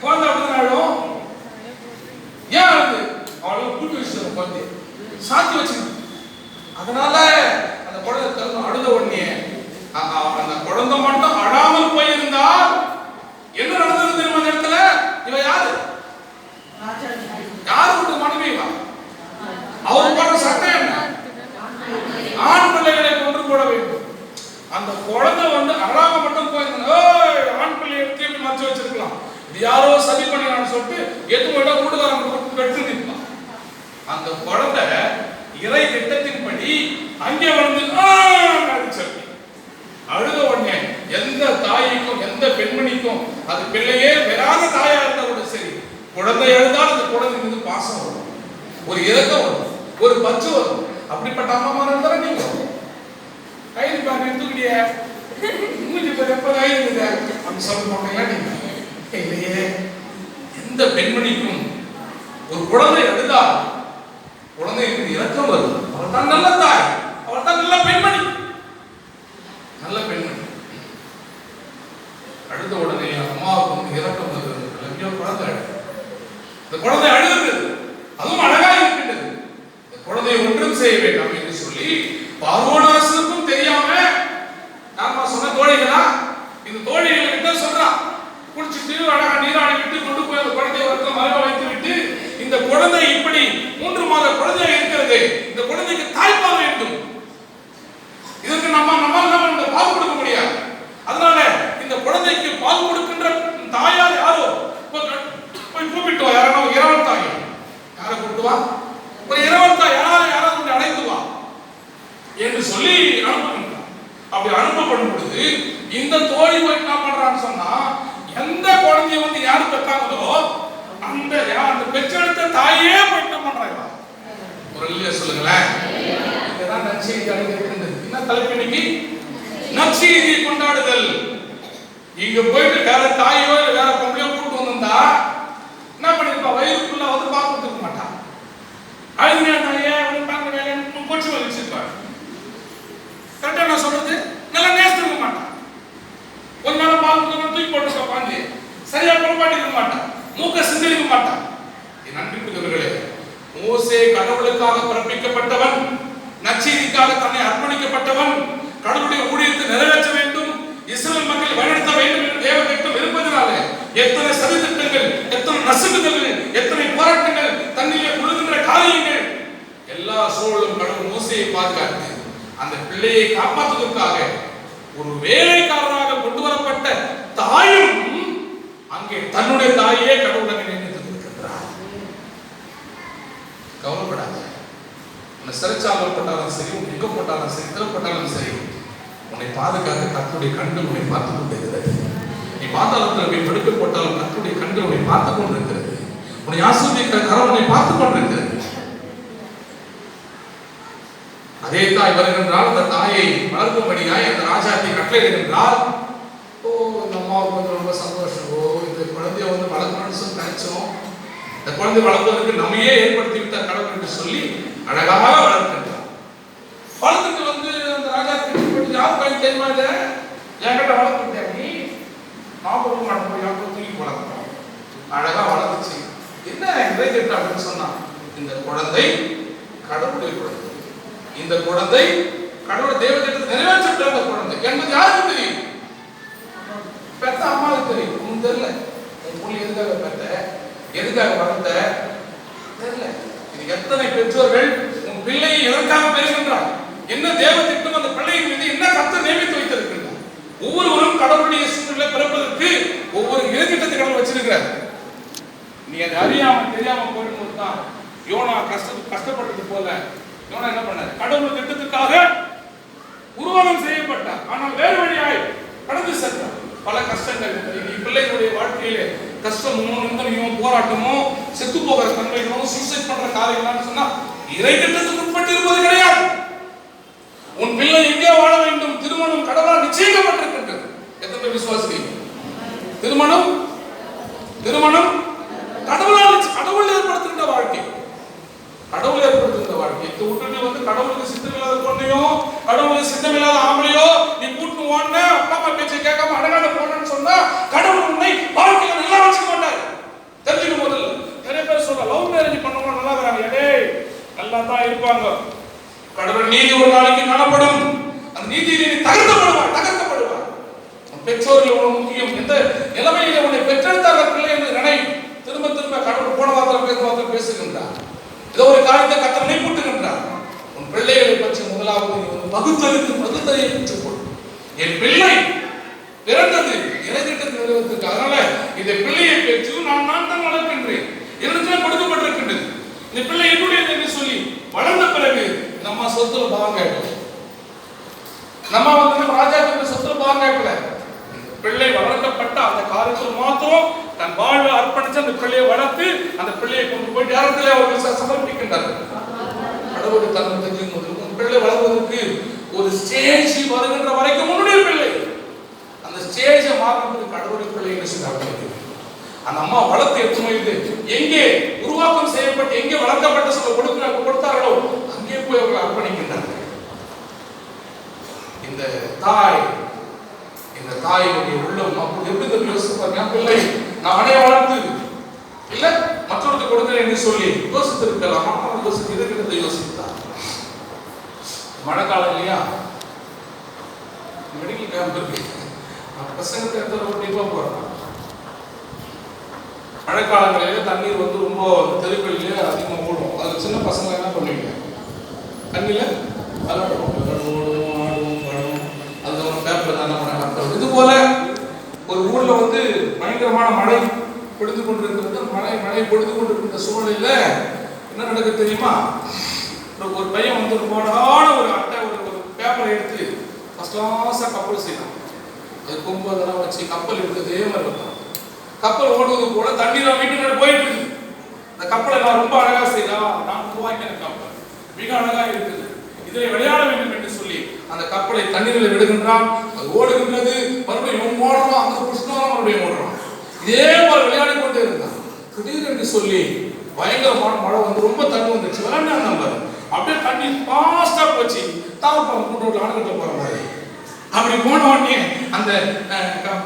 Speaker 1: குழந்தை அப்படின்னாலும் ஏன் அழுது? அவளை கூட்டி வச்சு குழந்தைய சாத்தி வச்சுக்கணும். அதனால அந்த குழந்தை திறந்து அழுத உடனே அந்த குழந்தை மட்டும் அழாமல் போயிருந்தால் என்ன நடந்தது தெரியுமா? அந்த இடத்துல இவ யாரு? யாரு மனைவி? அவர் போடுற சட்டம் என்ன? ஆண் பிள்ளைகளை கொன்று போட வேண்டும். அந்த குழந்தை வந்து அழாம மட்டும் போயிருந்தா ஆண் பிள்ளையை எப்படி மறைச்சு வச்சிருக்கலாம். இது யாரோ சதி பண்ணினான்னு சொல்லிட்டு எது விட கூடுதல் வெற்றி நிற்கலாம். அந்த குழந்தை இறை திட்டத்தின்படி அங்கே வந்து அழுத உடனே எந்த தாய்க்கும் எந்த பெண்மணிக்கும் அது பிள்ளையே பெறாத தாயா இருந்தா கூட சரி, குழந்தை எழுந்தால் அந்த குழந்தை மீது பாசம் வரும், ஒரு இரக்கம் வரும், ஒரு பச்சு வரும். அப்படிப்பட்ட அம்மா இருந்தாலும் நீங்க கைது பாருங்க தூக்கிட்டிய மூஞ்சி பேர் எப்ப ஆயிருக்குது அப்படி சொல்ல போனீங்களா நீங்க? இல்லையே. எந்த பெண்மணிக்கும் ஒரு குழந்தை அழுதால் குழந்தைக்கு இரக்கம் வரும். அவள் தான் நல்ல தாய், அவள் தான் நல்ல பெண்மணி, நல்ல பெண்மணி. அழுத உடனே அம்மாவுக்கு வந்து இரக்கம் வருகிறது. குழந்தை இந்த குழந்தை அழுகிறது, அதுவும் அழகா இருக்கின்றது. இந்த குழந்தையை ஒன்றும் செய்ய வேண்டாம் என்று சொல்லி பார்வோன் அரசனுக்கும் தெரியாம நான் சொன்ன தோழிகளா இந்த தோழிகளை கிட்ட சொல்றான். குளிச்சுட்டு அழகா நீராடி விட்டு கொண்டு போய் அந்த குழந்தையை மறைவ வைத்து விட்டு, இந்த குழந்தை இப்படி 3 மாத குழந்தையா இருக்கிறது, இந்த குழந்தைக்கு தாய்ப்பால் வேண்டும். இதற்கு நம்மால் பால் கொடுக்க முடியாது. அதனால இந்த குழந்தைக்கு பால் கொடுக்கின்ற தாயார் யாரோ போய் கூப்பிட்டு வா. யாரும் இரவல் தாய் யாரை கூப்பிட்டு வா, ஒரு இரவல் தாய் யாரை கொண்டு அழைத்து வா என்று சொல்லி அனுப்புகின்றார். அப்படி அனுப்பப்படும் பொழுது இந்த தோழி போய் என்ன பண்றான்னு சொன்னா, எந்த குழந்தைய வந்து யாரு பெற்றாங்களோ அந்த பெற்றெடுத்த தாயே போய் என்ன பண்றாங்க. ஒரு இல்லையா சொல்லுங்களேன். இதுதான் நற்செய்தி அடைந்திருக்கின்றது. என்ன தலைப்பு இன்னைக்கு? நற்செய்தி கொண்டாடுதல். இங்க போயிட்டு வேற தாயோ இல்ல வேற பொம்பளையோ கூட்டு வந்திருந்தா என்ன பண்ணிருப்பா, வயிறுக்குள்ள வந்து பார்த்துட்டு மாட்டான். அழுங்க தாயே பாக்க வேலை கொச்சு வலிச்சிருப்பாரு. கரெக்டா நான் சொல்றது? நல்லா நேசிருக்க மாட்டான். கொஞ்ச நேரம் பால் தூக்கி போட்டு உட்காந்து சரியா குழப்பாட்டிருக்க மாட்டான், மூக்க சிந்திருக்க மாட்டான். என் அன்பிற்குரியவர்களே, மோசே கடவுளுக்காக பிறப்பிக்கப்பட்டவன், நற்செய்திக்காக தன்னை அர்ப்பணிக்கப்பட்டவன், கடவுளுடைய ஊழியத்தை நிறைவேற்ற வேண்டும், இஸ்ரவேல் மக்களை வழிநடத்த வேண்டும் என்று தேவ திட்டம் இருப்பதனால எத்தனை சதித்திட்டங்கள், எத்தனை நசுக்குதல்கள், எத்தனை போராட்டங்கள், தன்னிலே முழுகின்ற காரியங்கள், எல்லா சூழலும் கடவுள் மோசேயை பாதுகாத்து அந்த பிள்ளையை காப்பாற்றுவதற்காக ஒரு வேலைக்காரராக கொண்டு வரப்பட்ட தாயும் அங்கே தன்னுடைய தாயே கடவுளை நினைத்து கொடுக்கின்றார். கவலைப்படாத. உன்னை சிறைச்சாலை போட்டாலும் சரி, உன் எங்க போட்டாலும் சரி, திறப்பட்டாலும் சரி, உன்னை பாதுகாக்க கர்த்தருடைய கண்கள் உன்னை பார்த்து கொண்டிருக்கிறது. நீ பாதாளத்தில் போய் படுக்க போட்டாலும் கர்த்தருடைய கண்கள் உன்னை பார்த்து கொண்டிருக்கிறது. உன்னை ஆசீர்வதிக்கிற கரம் உன்னை பார்த்து கொண்டிருக்கிறது. அதே தாய் வருகின்றால் அந்த தாயை வளர்க்கும்படியாய் அந்த ராஜாத்தை கட்டளையிடுகின்றால், ஓ இந்த அம்மாவுக்கு வந்து ரொம்ப சந்தோஷம். ஓ இந்த குழந்தைய வந்து வளர்க்கணும்னு சொல்லி நினைச்சோம், இந்த குழந்தை வளர்ப்பதற்கு நம்மையே ஏற்படுத்தி விட்ட கடவுள் என்று சொல்லி அழகாக வளர்க்கின்றார். வளர்த்துட்டு வந்து அந்த ராஜாத்தை யார் பையன் தெரியுமா, இதை என்கிட்ட வளர்த்துட்டேன், நீ நான் கொடுக்க மாட்டேன், யாருக்கும் தூக்கி வளர்க்கணும். அழகா வளர்ந்துச்சு. என்ன இதை கேட்ட அப்படின்னு சொன்னா, இந்த குழந்தை கடவுளுடைய குழந்தை, இந்த குழந்தை கடவுள் தேவ திட்டத்தை நிறைவேற்ற அந்த குழந்தை என்பது யாருக்கு தெரியும்? பெத்த அம்மாவுக்கு தெரியும். உனக்கு தெரியல, உன் புள்ளி எதுக்காக பெத்த, எதுக்காக வளர்த்த தெரியல. இது எத்தனை பெற்றோர்கள் உன் பிள்ளையை எதற்காக பெறுகின்றார், என்ன தேவ திட்டம் அந்த பிள்ளையின் மீது என்ன கர்த்தர் நியமித்து வைத்திருக்கின்றார். ஒவ்வொருவரும் கடவுளுடைய சூழ்நிலை பிறப்பதற்கு ஒவ்வொரு இலக்கிட்டத்தை கடவுள் வச்சிருக்கிறார். நீ அதை அறியாம தெரியாம போயிடும்போது தான் யோனா கஷ்டப்பட்டது போல யோனா என்ன பண்ணார், கடவுள் திட்டத்துக்காக உருவாக்கம் செய்யப்பட்டார். ஆனால் வேறு வழியாய் கடந்து சென்றார். பல கஷ்டங்கள் பிள்ளைகளுடைய வாழ்க்கையிலே கஷ்டமோ நிந்தனையோ போராட்டமோ செத்து போகிற தன்மைகளோ சூசைட் பண்ற காரியங்களான்னு சொன்னா இறை திட்டத்துக்கு உட்பட்டு இருப்பது கிடையாது. உன் பிள்ளை எங்கே வாழ வேண்டும், திருமணம் கடவுளால் நிச்சயிக்கப்பட்டிருக்கின்றது. எத்தனை பேர் விசுவாசிக்கிறீங்க? திருமணம் கடவுள் ஏற்படுத்துகின்ற வாழ்க்கை, கடவுள் ஏற்படுத்துகின்ற வாழ்க்கை. இது விட்டுட்டு வந்து கடவுளுக்கு சித்தம் இல்லாத பொண்ணையோ கடவுளுக்கு சித்தம் இல்லாத ஆம்பளையோ நீ கூட்டு ஓடன அப்பா அம்மா பேச்சை கேட்காம அடங்காத போனன்னு சொன்னா கடவுள் உன்னை வாழ்க்கையில நல்லா வச்சுக்க மாட்டாரு. தெரிஞ்சுக்க முதல்ல. நிறைய பேர் சொல்ல லவ் மேரேஜ் பண்ணவங்க நல்லா இருக்கிறாங்க, ஏடே நல்லா தான் இருப்பாங்க. கடவுள் நீதி ஒரு நாளைக்கு காணப்படும். அந்த நீதியை நீ தகர்க்கப்படுவார். பெற்றோர்கள் எவ்வளவு முக்கியம், எந்த நிலைமையில உன்னை பெற்றெடுத்தாங்க பிள்ளை என்று நினை. திரும்ப திரும்ப கடவுள் போன வார்த்தை பேசுகின்றார். ஏதோ ஒரு காரியத்தை கர்த்தர் நினைப்பூட்டுகின்றார். உன் பிள்ளைகளை பற்றி முதலாவது பகுத்தறியை பெற்றுக்கொள். என் பிள்ளை பிறந்தது இறைத்திட்டத்தை நிறைவேற்றுக்கு, அதனால இந்த பிள்ளையை பெற்று நான் தான் வளர்க்கின்றேன். எனக்கு கொடுக்கப்பட்டிருக்கின்றது. இந்த பிள்ளை என்னுடையது என்று சொல்லி வளர்ந்த பிறகு நம்ம சொத்துல பாங்காயிடும். நம்ம வந்து ராஜாவுக்கு சொத்துல பாங்காயிடல. பிள்ளை வளர்க்கப்பட்ட அந்த காலத்தில் மாத்திரம் தன் வாழ்வை அர்ப்பணிச்சு அந்த பிள்ளையை வளர்த்து அந்த பிள்ளையை கொண்டு போய் யாரத்திலே அவர்கள் சமர்ப்பிக்கின்றார்கள். கடவுளுக்கு தன்னை தெரியும் போது பிள்ளை வளர்வதற்கு ஒரு ஸ்டேஜ் வருகின்ற வரைக்கும் உன்னுடைய பிள்ளை ஸ்டேஜை மாறும்போது கடவுளுக்குள்ளே என்ன செய்தாங்க? அந்த அம்மா வளர்த்து எடுத்து எங்கே உருவாக்கம் செய்யப்பட்டு எங்கே வளர்க்கப்பட்ட சொல்ல கொடுத்தார்களோ அங்கே போய் அவர்கள் அர்ப்பணிக்கின்றார்கள். இந்த தாயினுடைய உள்ளம் அப்படி எப்படி யோசிப்பாங்க? பிள்ளை நானே வளர்த்து இல்ல மற்றவருக்கு கொடுக்கிறேன் என்று சொல்லி யோசித்திருக்கலாம். யோசித்து யோசித்தார். மழைக்காலம் இல்லையா, மெடிக்கல் கேம்ப் இருக்கு, பசங்க கண்டிப்பா போறாங்க. மழைக்காலங்களிலே தண்ணீர் வந்து ரொம்ப தெருக்களிலே அதிகமாக ஓடும். அது சின்ன பசங்க என்ன பண்ணுவீங்க? தண்ணியில அது ஒரு பேப்பர் என்ன பண்ண. இது போல ஒரு ஊர்ல வந்து பயங்கரமான மழை பொழுது கொண்டிருக்கிறது. மழை பொழுது கொண்டிருக்கிற சூழ்நிலையில என்ன நடக்க தெரியுமா? ஒரு பையன் வந்து ஒரு போடான ஒரு அட்டை ஒரு பேப்பரை எடுத்து ஃபர்ஸ்ட் கிளாஸா கப்பல் செய்யலாம். அது கொம்பு அதெல்லாம் வச்சு கப்பல் எடுத்ததே மாதிரி இருக்கும். கப்பல் ஓடுவது போல தண்ணீர் வீட்டுக்கு போயிட்டு இருக்கு. அந்த கப்பலை நான் ரொம்ப அழகா செய்யலாம், நான் உருவாக்கின கப்பல் மிக அழகா இருக்குது, இதில் விளையாட வேண்டும் என்று சொல்லி அந்த கப்பலை தண்ணீரில் விடுகின்றான். அது ஓடுகின்றது, மறுபடியும் ஓடுறான், அந்த புஷ்ணம் மறுபடியும் ஓடுறான். இதே போல விளையாடி கொண்டே இருந்தான். திடீரென்று சொல்லி பயங்கரமான மழை வந்து ரொம்ப தண்ணி வந்துச்சு. விளையாண்டா நம்பர் அப்படியே தண்ணி ஃபாஸ்டா போச்சு. தாவரம் கூட்டோட அணக்கட்ட போற மாதிரி அப்படி போன உடனே அந்த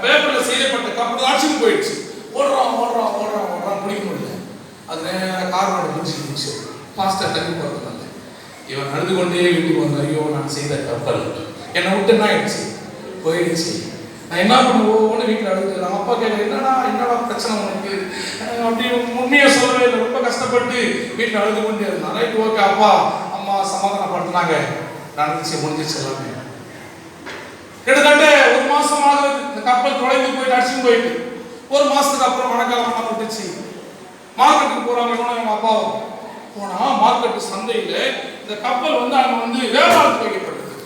Speaker 1: பேப்பர்ல செய்யப்பட்ட கப்பல் ஆட்சிக்கு போயிடுச்சு. ஓடுறான் முடிக்க முடியல. அது நேர காரோட முடிச்சு ஃபாஸ்டா தண்ணி போறதுனால இவன் நடந்து கொண்டே வீட்டுக்கு வந்தான். ஐயோ, நான் செய்த கப்பல் என்னை விட்டு என்ன ஆயிடுச்சு, போயிடுச்சு. நான் என்ன பண்ணுவோம்னு வீட்டில் அழுதுறான். அப்பா கேட்க என்னடா பிரச்சனை உனக்கு அப்படி உண்மையை சொல்லவே இல்லை. ரொம்ப கஷ்டப்பட்டு வீட்டில் அழுது கொண்டே இருந்தான். ரைட், ஓகே அப்பா அம்மா சமாதானப்படுத்தினாங்க, நடந்துச்சு, முடிஞ்சிச்சு எல்லாமே. கிட்டத்தட்ட 1 மாசம் ஆகுது. இந்த கப்பல் தொலைந்து போயிட்டு அடிச்சுன்னு போயிட்டு 1 மாசத்துக்கு அப்புறம் மழைக்காலம் விட்டுச்சு. மார்க்கெட்டுக்கு போறாங்க எங்க அப்பாவும். போனா மார்க்கெட்டு சந்தையில இந்த கப்பல் வந்து அங்க வந்து வியாபாரத்துக்கு வைக்கப்படுது.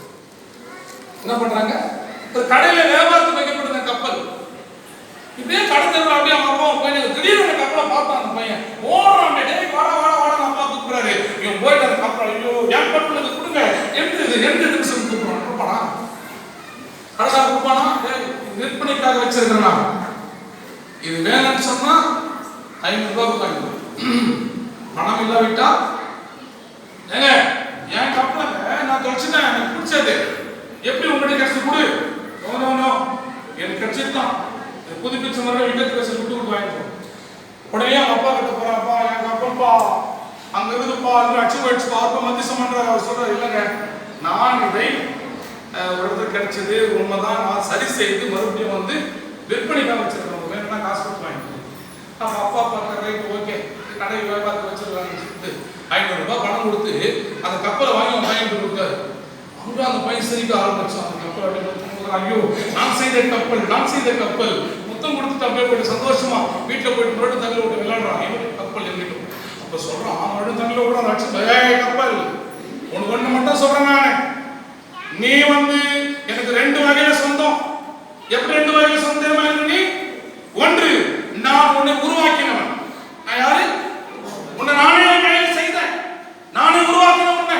Speaker 1: என்ன பண்றாங்க? ஒரு கடையில வியாபாரத்துக்கு வைக்கப்படுது கப்பல். இப்படியே கடத்தல அப்படியே அவங்க அப்பா போய் திடீர்னு அந்த கப்பலை பார்த்தான். அந்த பையன் ஓடுறான். டேய் வாடா அப்பா கூப்பிடுறாரு. இவன் போயிட்டு அந்த கப்பல் ஐயோ ஏன் கப்பல் கொடுங்க என்று சொல்லி கூப்பிடுறான். கொடுப்பானா? கடை கொடுப்பானா? விற்பனைக்காக வச்சிருக்கிறான். இது வேணும்னு சொன்னா 500 ரூபாய் வாங்கிடும். பணம் இல்லாவிட்டா ஏங்க என் கப்பலை நான் தொலைச்சுட்டேன், எனக்கு பிடிச்சது, எப்படி உங்களுக்கு கிடைச்சி கொடு? நோ எனக்கு கிடைச்சிருந்தான். புதுப்பிச்ச மாதிரி விட்டு வச்சு விட்டு வாங்கிப்போம். உடனே அவங்க அப்பா கிட்ட போறாப்பா, என் கப்பல்ப்பா அங்க இருக்குதுப்பா, அங்க அச்சு போயிடுச்சுப்பா, அப்பா மத்தியசம் பண்றாரு. அவர் சொல்றாரு, இல்லைங்க நான் இதை ஒரு இடத்துல கிடைச்சது உண்மைதான், நான் சரி செய்து மறுபடியும் வந்து விற்பனைக்காக வச்சிருக்கேன், வேணும்னா காசு கொடுத்து வாங்கிக்கணும். நம்ம அப்பா பார்க்க ரைட் ஓகே கடை வியாபாரத்தை வச்சிருக்காங்க. 500 ரூபாய் பணம் கொடுத்து அந்த கப்பலை வாங்கி வாங்கிட்டு கொடுத்தாரு. அங்க அந்த பையன் சிரிக்க ஆரம்பிச்சான். அந்த கப்பல் ஐயோ நான் செய்த கப்பல் முத்தம் கொடுத்துட்டு அப்படியே போயிட்டு சந்தோஷமா வீட்டில் போயிட்டு மறுபடியும் தண்ணியில் விட்டு விளையாடுறான். கப்பல் எங்கிட்டும் அப்ப சொல்றான், மறுபடியும் தண்ணியில் விட கப்பல் உனக்கு ஒண்ணு மட்டும் சொல்றேன் நானு, நீ வந்து எனக்கு 2 வகையில சொந்தம். எப்படி 2 வகையில சொந்தம்? நீ ஒன்று, நான் உன்னை உருவாக்கினவன். நான் யாரு? உன்னை நானே கையில் செய்தேன், நானே உருவாக்கின உன்னை.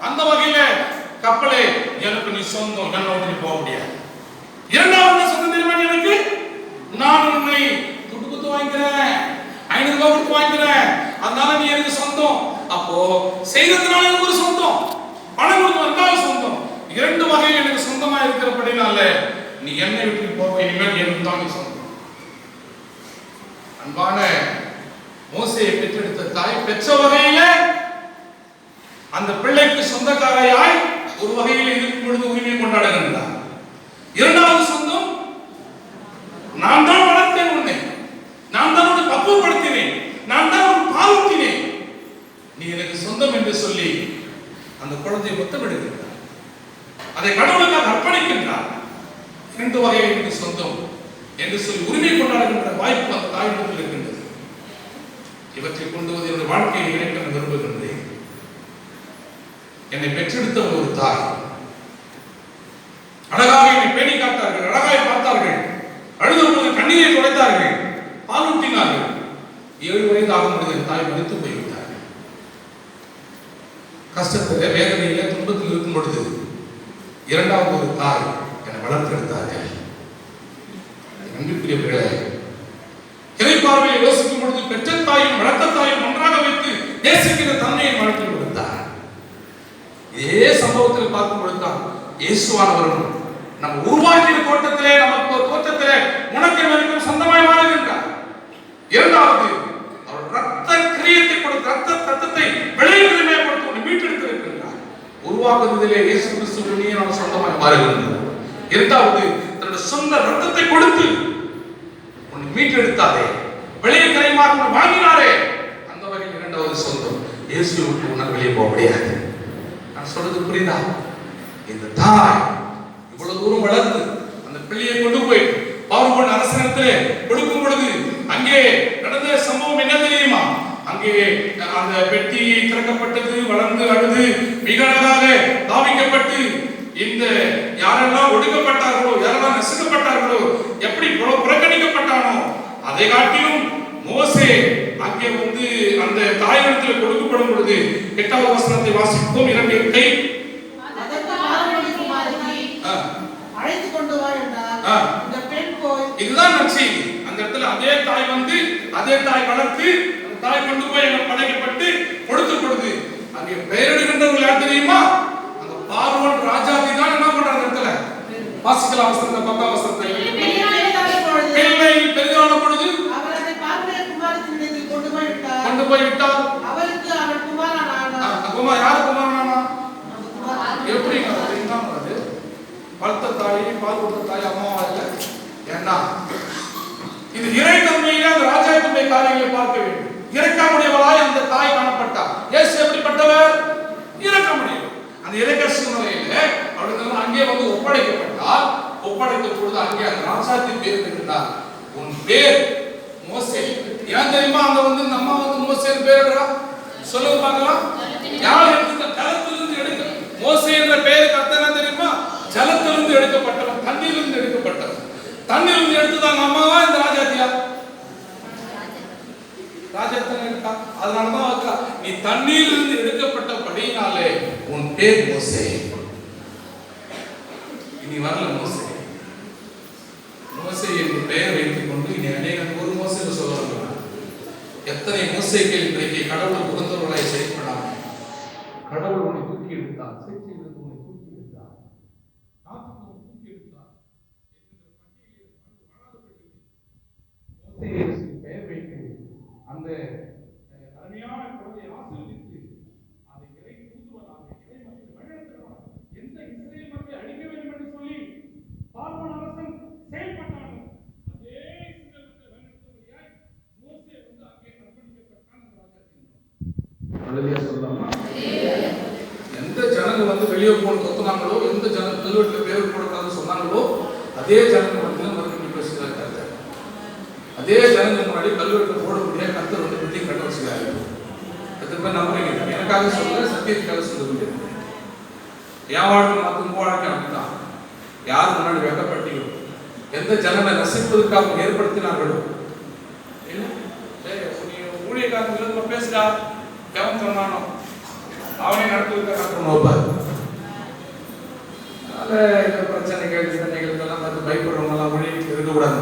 Speaker 1: அந்த வகையில கப்பலே எனக்கு நீ சொந்தம், என்ன விட்டு போக முடியாது. 2வது சொந்தம் தெரியுமா எனக்கு? நான் உன்னை துட்டு குத்து வாங்கிக்கிறேன், 500 ரூபாய் கொடுத்து வாங்கிக்கிறேன், அதனால நீ எனக்கு சொந்தம். அப்போ செய்ததுனால எனக்கு ஒரு சொந்தம், பணம் கொடுத்து வந்தாலும் சொந்தம். 2 வகையில் எனக்கு சொந்தமா இருக்கிறபடினால நீ என்னை விட்டு போக, இனிமேல் எனக்கு தான் நீ சொந்தம். அன்பான மோசேயை பெற்றெடுத்த தாய் பெற்ற வகையில அந்த பிள்ளைக்கு சொந்தக்காரையாய் ஒரு வகையில் இருக்கும் பொழுது உரிமை கொண்டாடுகின்றார். 2வது சொந்தம், நான் தான் வளர்த்தேன் உன்னை, நான் தான் உன்னை பக்குவப்படுத்தினேன், நான் தான் உன் பாலூட்டினேன், நீ எனக்கு சொந்தம் என்று சொல்லி அந்த குழந்தையை முத்தமிடுகின்றார். அதை கடவுளுக்காக அர்ப்பணிக்கின்றார். 2 வகையில் எனக்கு சொந்தம் என்று சொல்லி உரிமை கொண்டாடுகின்ற வாய்ப்பு அந்த தாயிடத்தில் இருக்கின்றது. இவற்றை கொண்டு வந்து என்னுடைய வாழ்க்கையை இணைக்க நான் விரும்புகின்றேன். என்னை பெற்றெடுத்த ஒரு தாய் அழகாக என்னை பேணி காத்தார்கள், அழகாய் பார்த்தார்கள், அழுதபோது கண்ணீரை துடைத்தார்கள், பாலூட்டினார்கள். 7 வயது ஆகும் பொழுது என் தாய் மரித்து போய்விட்டார்கள். கஷ்டத்தில் வேதனையில துன்பத்தில் இருக்கும் பொழுது 2வது ஒரு தாய் என்னை வளர்த்தெடுத்தார்கள். அன்புக்குரியவர்களே, இறைப்பார்வையை யோசிக்கும் பொழுது பெற்ற தாயும் வளர்த்த தாயும் ஒன்றாக வைத்து நேசிக்கிற தன்மையை வளர்த்து கொடுத்தார். இதே சம்பவத்தில் பார்க்கும் பொழுதுதான் இயேசுவானவரும் நம்ம உருவாக்கிய தோட்டத்திலே, நமக்கு ஒரு தோட்டத்திலே உனக்கு எனக்கும் சொந்தமாய் வாழ்கின்றார். இரண்டாவது, அவர் ரத்த கிரியத்தை கொடுத்து ரத்தத்தை விளைவுகளை கொடுத்து மீட்டெடுத்திருக்கின்றார். உருவாக்குவதிலே இயேசு கிறிஸ்துவினை நாம் சொந்தமாய் மாறுகின்றோம். இரண்டாவது, தன்னுடைய சொந்த ரத்தத்தை கொடுத்து உன்னை மீட்டெடுத்தாரே, வெளியே கரைமாற்றம் வாங்கினாரே, அந்த வகையில் இரண்டாவது சொந்தம். இயேசுவை விட்டு உன்னால் வெளியே போக முடியாது. நான் சொல்றது புரியுதா? இந்த தாய் இவ்வளவு தூரம் வளர்ந்து அந்த பிள்ளையை கொண்டு போய் பார்வோன் அரசனிடத்திலே கொடுக்கும் பொழுது அங்கே நடந்த சம்பவம் என்ன தெரியுமா? அங்கே அந்த பெட்டி திறக்கப்பட்டது, வளர்ந்து அழுது மிக அழகாக தாவிக்கப்பட்டு இந்த யாரெல்லாம் ஒடுக்கப்பட்டார்களோ, யாரெல்லாம் நசுக்கப்பட்டார்களோ, எப்படி புறக்கணிக்கப்பட்டானோ அதை காட்டிலும் மோசே அங்கே வந்து அந்த தாயிடத்தில் கொடுக்கப்படும் பொழுது 8வது வசனத்தை வாசிப்போம். 2:8.
Speaker 3: அழைத்து கொண்டு வா என்றார். இந்த பெண் போய்,
Speaker 1: இதுதான் நற்செய்தி. அந்த இடத்துல அதே தாய் வந்து அதே தாய் வளர்த்து அந்த தாய் கொண்டு போய் அங்க படைக்கப்பட்டு கொடுத்து கொடுத்து அங்கே பெயரிடுகின்றவர்கள் யார் தெரியுமா? அந்த பார்வோன் ராஜாதி தான் என்ன பண்றாங்க இடத்துல வாசிக்கலாம். வசனத்தை 10ஆம் வசனத்தை. பிள்ளை பெரிதான பொழுது
Speaker 3: அவர் அதை பார்வையை குமாரத்தினிடத்தில் கொண்டு போய்
Speaker 1: விட்டார்.
Speaker 3: அவருக்கு அவன் குமாரன் ஆனான்.
Speaker 1: குமார் யார் குமாரனானா? எப்படி அது வளர்த்த தாய், பால் கொடுத்த தாய் அம்மாவா இல்லை? ஏன்னா இது இறை தன்மையிலே அந்த ராஜாவுடைய காரியங்களை பார்க்க வேண்டும். இறக்கமுடையவளாய் அந்த தாய் காணப்பட்டார். இயேசு எப்படிப்பட்டவர்? இறக்கமுடையவர். அந்த இறக்க சூழ்நிலையிலே அவர்கள் அங்கே வந்து ஒப்படைக்கப்பட்டார். ஒப்படைத்த பொழுது அங்கே அந்த ராஜாத்தின் பேர் இருக்கிறார். உன் பேர் மோசே. ஏன் தெரியுமா? அங்க வந்து இந்த அம்மா வந்து மோசேன்னு பேரிடுறா. சொல்லுங்க பார்க்கலாம். யார் எடுத்த ஜலத்திலிருந்து எடுக்க மோசே என்ற பெயர் கர்த்தனா தெரியுமா? ஜலத்திலிருந்து எடுக்கப்பட்டவன், தண்ணீரிலிருந்து எடுக்கப்பட்டவன். தண்ணீரிலிருந்து எடுத்துதாங்க அம்மாவா இந்த ராஜாத்தியா? ராஜாத்தியா இருக்கா? அதனாலதான் நீ தண்ணீரிலிருந்து எடுக்கப்பட்டபடினாலே உன் பேர் மோசே. இனி வரல மோசே. மோசே என்று பெயர் வைத்துக் கொண்டு இனி அநேகம் ஒரு மோசே சொல்லுவாங்க. எத்தனை மோசேக்கள் இன்றைக்கு கடவுள் உகந்தவர்களாய் செயல்படாம கடவுள் உன்னை தூக்கி எடுத்தார். பெயர் வைத்து அந்த அருமையான குழந்தையை ஆசீர்வதித்து அதை இறை தூதுவனாக இறை மக்கள் வழிநடத்துவார். எந்த இஸ்ரேல் மக்களை அழிக்க வேண்டும் என்று சொல்லி பார்வோன் அரசன் செயல்பட்டானோ அதே இஸ்ரேல் மக்களை வழிநடத்தும்படியாய் மோசே வந்து அங்கே அர்ப்பணிக்கப்பட்டான். அந்த ராஜாத்தின் அல்லேலூயா சொல்லலாமா? எந்த ஜனங்க வந்து வெளியே போன கொத்துனாங்களோ, எந்த ஜனங்க கல்வெட்டுல பேர் போடக்கூடாதுன்னு சொன்னாங்களோ அதே ஜனங்க வந்து மறுபடியும் பேசுகிறார். அதே ஜனங்க முன்னாடி கல்வெட்டு போட முடியாது. கர்த்தர் வந்து பற்றி கட்ட வச்சுக்கிறாரு. எத்தனை பேர் நம்புறீங்க? எனக்காக சொல்ல, சத்தியத்துக்காக சொல்ல முடியாது. என் வாழ்க்கை மற்ற உங்க வாழ்க்கை அப்படிதான். யார் முன்னாடி வெட்டப்பட்டீங்களோ, எந்த ஜனங்களை நசிப்பதற்காக ஏற்படுத்தினார்களோ, ஊழியக்காரங்க பேசுறா எவன் சொன்னானோ அவனே நடத்துவதற்காக நோப்பார். அதனால இந்த பிரச்சனைகள் இதனைகளுக்கெல்லாம் பார்த்து பயப்படுறவங்கலாம் ஊழியருக்கு இருக்கக்கூடாது.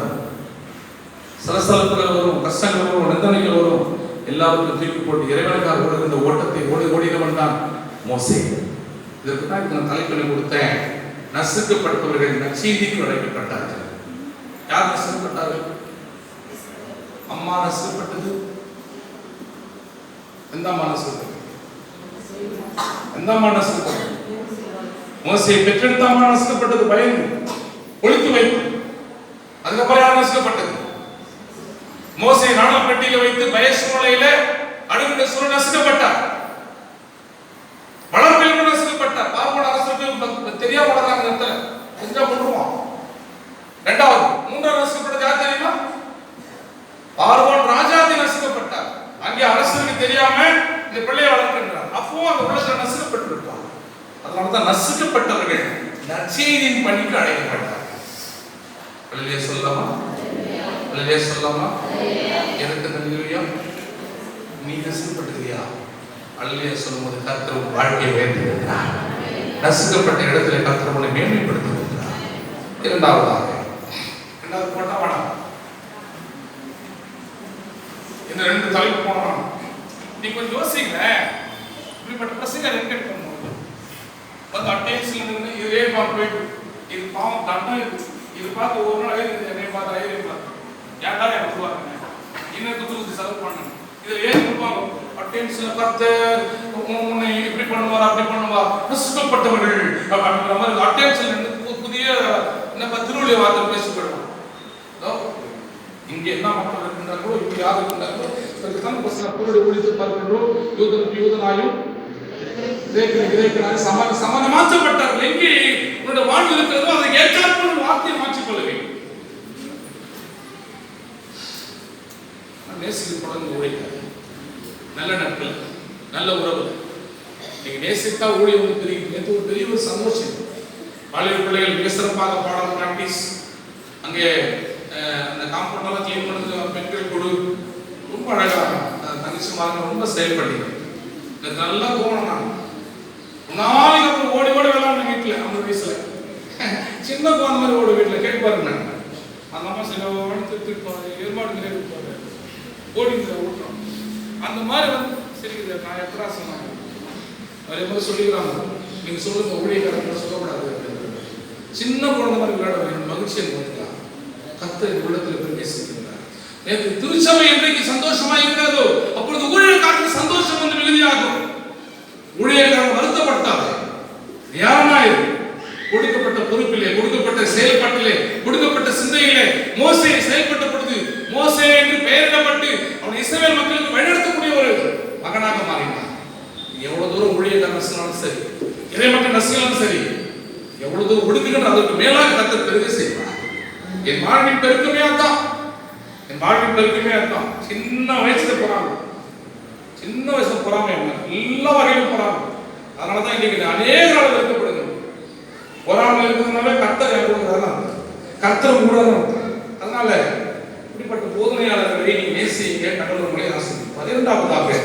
Speaker 1: சலசலப்புகள் வரும், கஷ்டங்கள் வரும், நிந்தனைகள் வரும். எல்லாருக்கும் தூக்கி போட்டு இறைவனுக்காக ஓடுகின்ற ஓட்டத்தை ஓடினவன் தான் மோசே. இதற்கு தான் நான் தலைப்பினை கொடுத்தேன். நசுக்கப்பட்டவர்கள் நற்செய்திக்கு அழைக்கப்பட்டார்கள். யார் நசுக்கப்பட்டார்கள்? அம்மா நசுக்கப்பட்டது. எந்த அம்மா நசுக்கப்பட்டது? எந்த அம்மா நசுக்கப்பட்டது? மோசே பெற்றெடுத்த அம்மா நசுக்கப்பட்டது. பயந்து ஒழித்து வைத்து. அதுக்கப்புறம் யார் நசுக்கப்பட்டது? மோசே நாணல் பெட்டியில வைத்து பய சூழ்நிலையில அழுகின்ற சூழல் நசுக்கப்பட்டார். வளர்ப்பில் நசுக்கப்பட்டார். பார்வோன் அரசுக்கு தெரியாம வளர்றாங்க. இடத்துல செஞ்சா கொண்டுருவான். இரண்டாவது மூன்றாவது நசுக்கப்பட்டது யார் தெரியுமா? பார்வோன் ராஜாதி நசுக்கப்பட்டார். அங்கே அரசுக்கு தெரியாம இந்த பிள்ளையை வளர்க்கின்றார். அப்போ அந்த உள்ளத்துல நசுக்கப்பட்டிருப்பார். அதனாலதான் நசுக்கப்பட்டவர்கள் நற்செய்தியின் பணிக்கு அழைக்கப்பட்டார். அல்லேலூயா சொல்லலாமா? அல்லேலூயா சொல்லலாமா? எனக்கு அல்லேலூயா. நீ நசுக்கப்பட்டிருக்கியா? அல்லேலூயா சொல்லும்போது கர்த்தர் வாழ்க்கையை உயர்த்துகிறார். நசுக்கப்பட்ட இடத்துல கர்த்தர் உன்னை மேன்மைப்படுத்துகிறார். இரண்டாவது போட்டா வேணாம். இந்த 2 தலைப்பு போனோம். நீ கொஞ்சம் யோசிங்க, இப்படிப்பட்ட பிரசங்க ரெண்டு எடுக்கணும். வந்து அட்டென்ஷன்ல நின்று இதே போயிட்டு இது பாவம் தட்டம் இது பார்த்து ஒரு நாள் என்னை பார்த்து ஐயம் ஏன்டா எனக்கு சொல்லுவாங்க இன்னும் குத்து செலவு பண்ணணும். இதுல ஏன் சொல்லுவாங்க அட்டென்ஷன்ல பார்த்து உன்னை இப்படி பண்ணுவார் அப்படி பண்ணுவார் சுத்தப்பட்டவர்கள் அப்படின்ற மாதிரி அட்டென்ஷன்ல நின்று புதிய என்ன திருவள்ளுவர் வார்த்தை பேசப்படுவாங்க. இங்கே என்ன மக்கள் இருக்கின்றார்களோ இப்படி யார் இருக்கின்றார்களோ அதுக்குதான் பொருளை ஒழித்து பார்க்கின்றோம். யூதனாயும் மாற்றப்பட்டார்கள். எங்கே உன்னுடைய வாழ்வு இருக்கிறதோ அதை ஏற்றாற்ப வார்த்தையை மாற்றிக்கொள்ள வேண்டும். நேசிக்கப்பட ஊழியர் நல்ல நட்பு நல்ல உறவு நீங்க நேசித்தா ஊழியர் ஒரு பெரிய ஒரு சந்தோஷம். வாலிப பிள்ளைகள் மிக சிறப்பாக பாடம் பிராக்டிஸ் அங்கே அந்த காம்பவுண்ட் எல்லாம் கிளீன் பண்ணது பெண்கள் கொடு ரொம்ப அழகா தனிச்சுமாக ரொம்ப செயல்படுங்க. எனக்கு நல்லா தோணும். நாளைக்கு அப்புறம் ஓடி ஓடி விளையாடுன வீட்டுல 50 வயசுல சின்ன குழந்தை மாதிரி ஓடி வீட்டுல கேட்பாருங்க. அந்த அம்மா சில எடுத்துப்பாரு ஏற்பாடு இருப்பாரு ஓடி ஓட்டுறோம். அந்த மாதிரி வந்து சரி நான் எப்படா சொன்னாங்க நிறைய பேர் சொல்லிக்கிறாங்க. நீங்க சொல்லுங்க ஊழியக்காரங்க சொல்லக்கூடாது. சின்ன குழந்தை மாதிரி விளையாட மகிழ்ச்சி வந்துக்கலாம். கர்த்தர் உள்ளத்தில் பிரவேசிக்கிறார். நேற்று திருச்சபை என்றைக்கு சந்தோஷமா இருக்கிறதோ அப்பொழுது ஊழியக்காரருக்கு சந்தோஷம் வந்து மிகுதியாகும். ஊழியக்காரன் வருத்தப்பட்டார். யாரமாயிரு கொடுக்கப்பட்ட பொறுப்பிலே கொடுக்கப்பட்ட செயல்பாட்டிலே கொடுக்கப்பட்ட சிந்தையிலே மோசே செயல்பட்ட பொழுது மோசே என்று பெயரிடப்பட்டு அவன் இஸ்ரவேல் மக்களுக்கு வழிநடத்தக்கூடிய ஒரு மகனாக மாறினார். எவ்வளவு தூரம் ஊழியக்காரன் நசினாலும் சரி இறை மக்கள் நசினாலும் சரி எவ்வளவு தூரம் ஒடுக்குகின்ற அதற்கு மேலாக கர்த்தர் பெருக செய்வார். என் வாழ்வின் பெருக்கமே அதான். என் வாழ்வின் பெருக்கமே அதான். சின்ன வயசுல போறாங்க. சின்ன வயசுல போறாம எல்லா வகையிலும் போறாங்க. அதனாலதான் இன்றைக்கு அநேக நாள் இருக்கப்படுது. பொறாம இருக்கிறதுனால கர்த்தர் கர்த்தர் கூட. அதனால இப்படிப்பட்ட போதனையாளர்களை நீ நேசிங்க. கடவுள் உங்களை ஆசீர்வதிப்பார். 12வது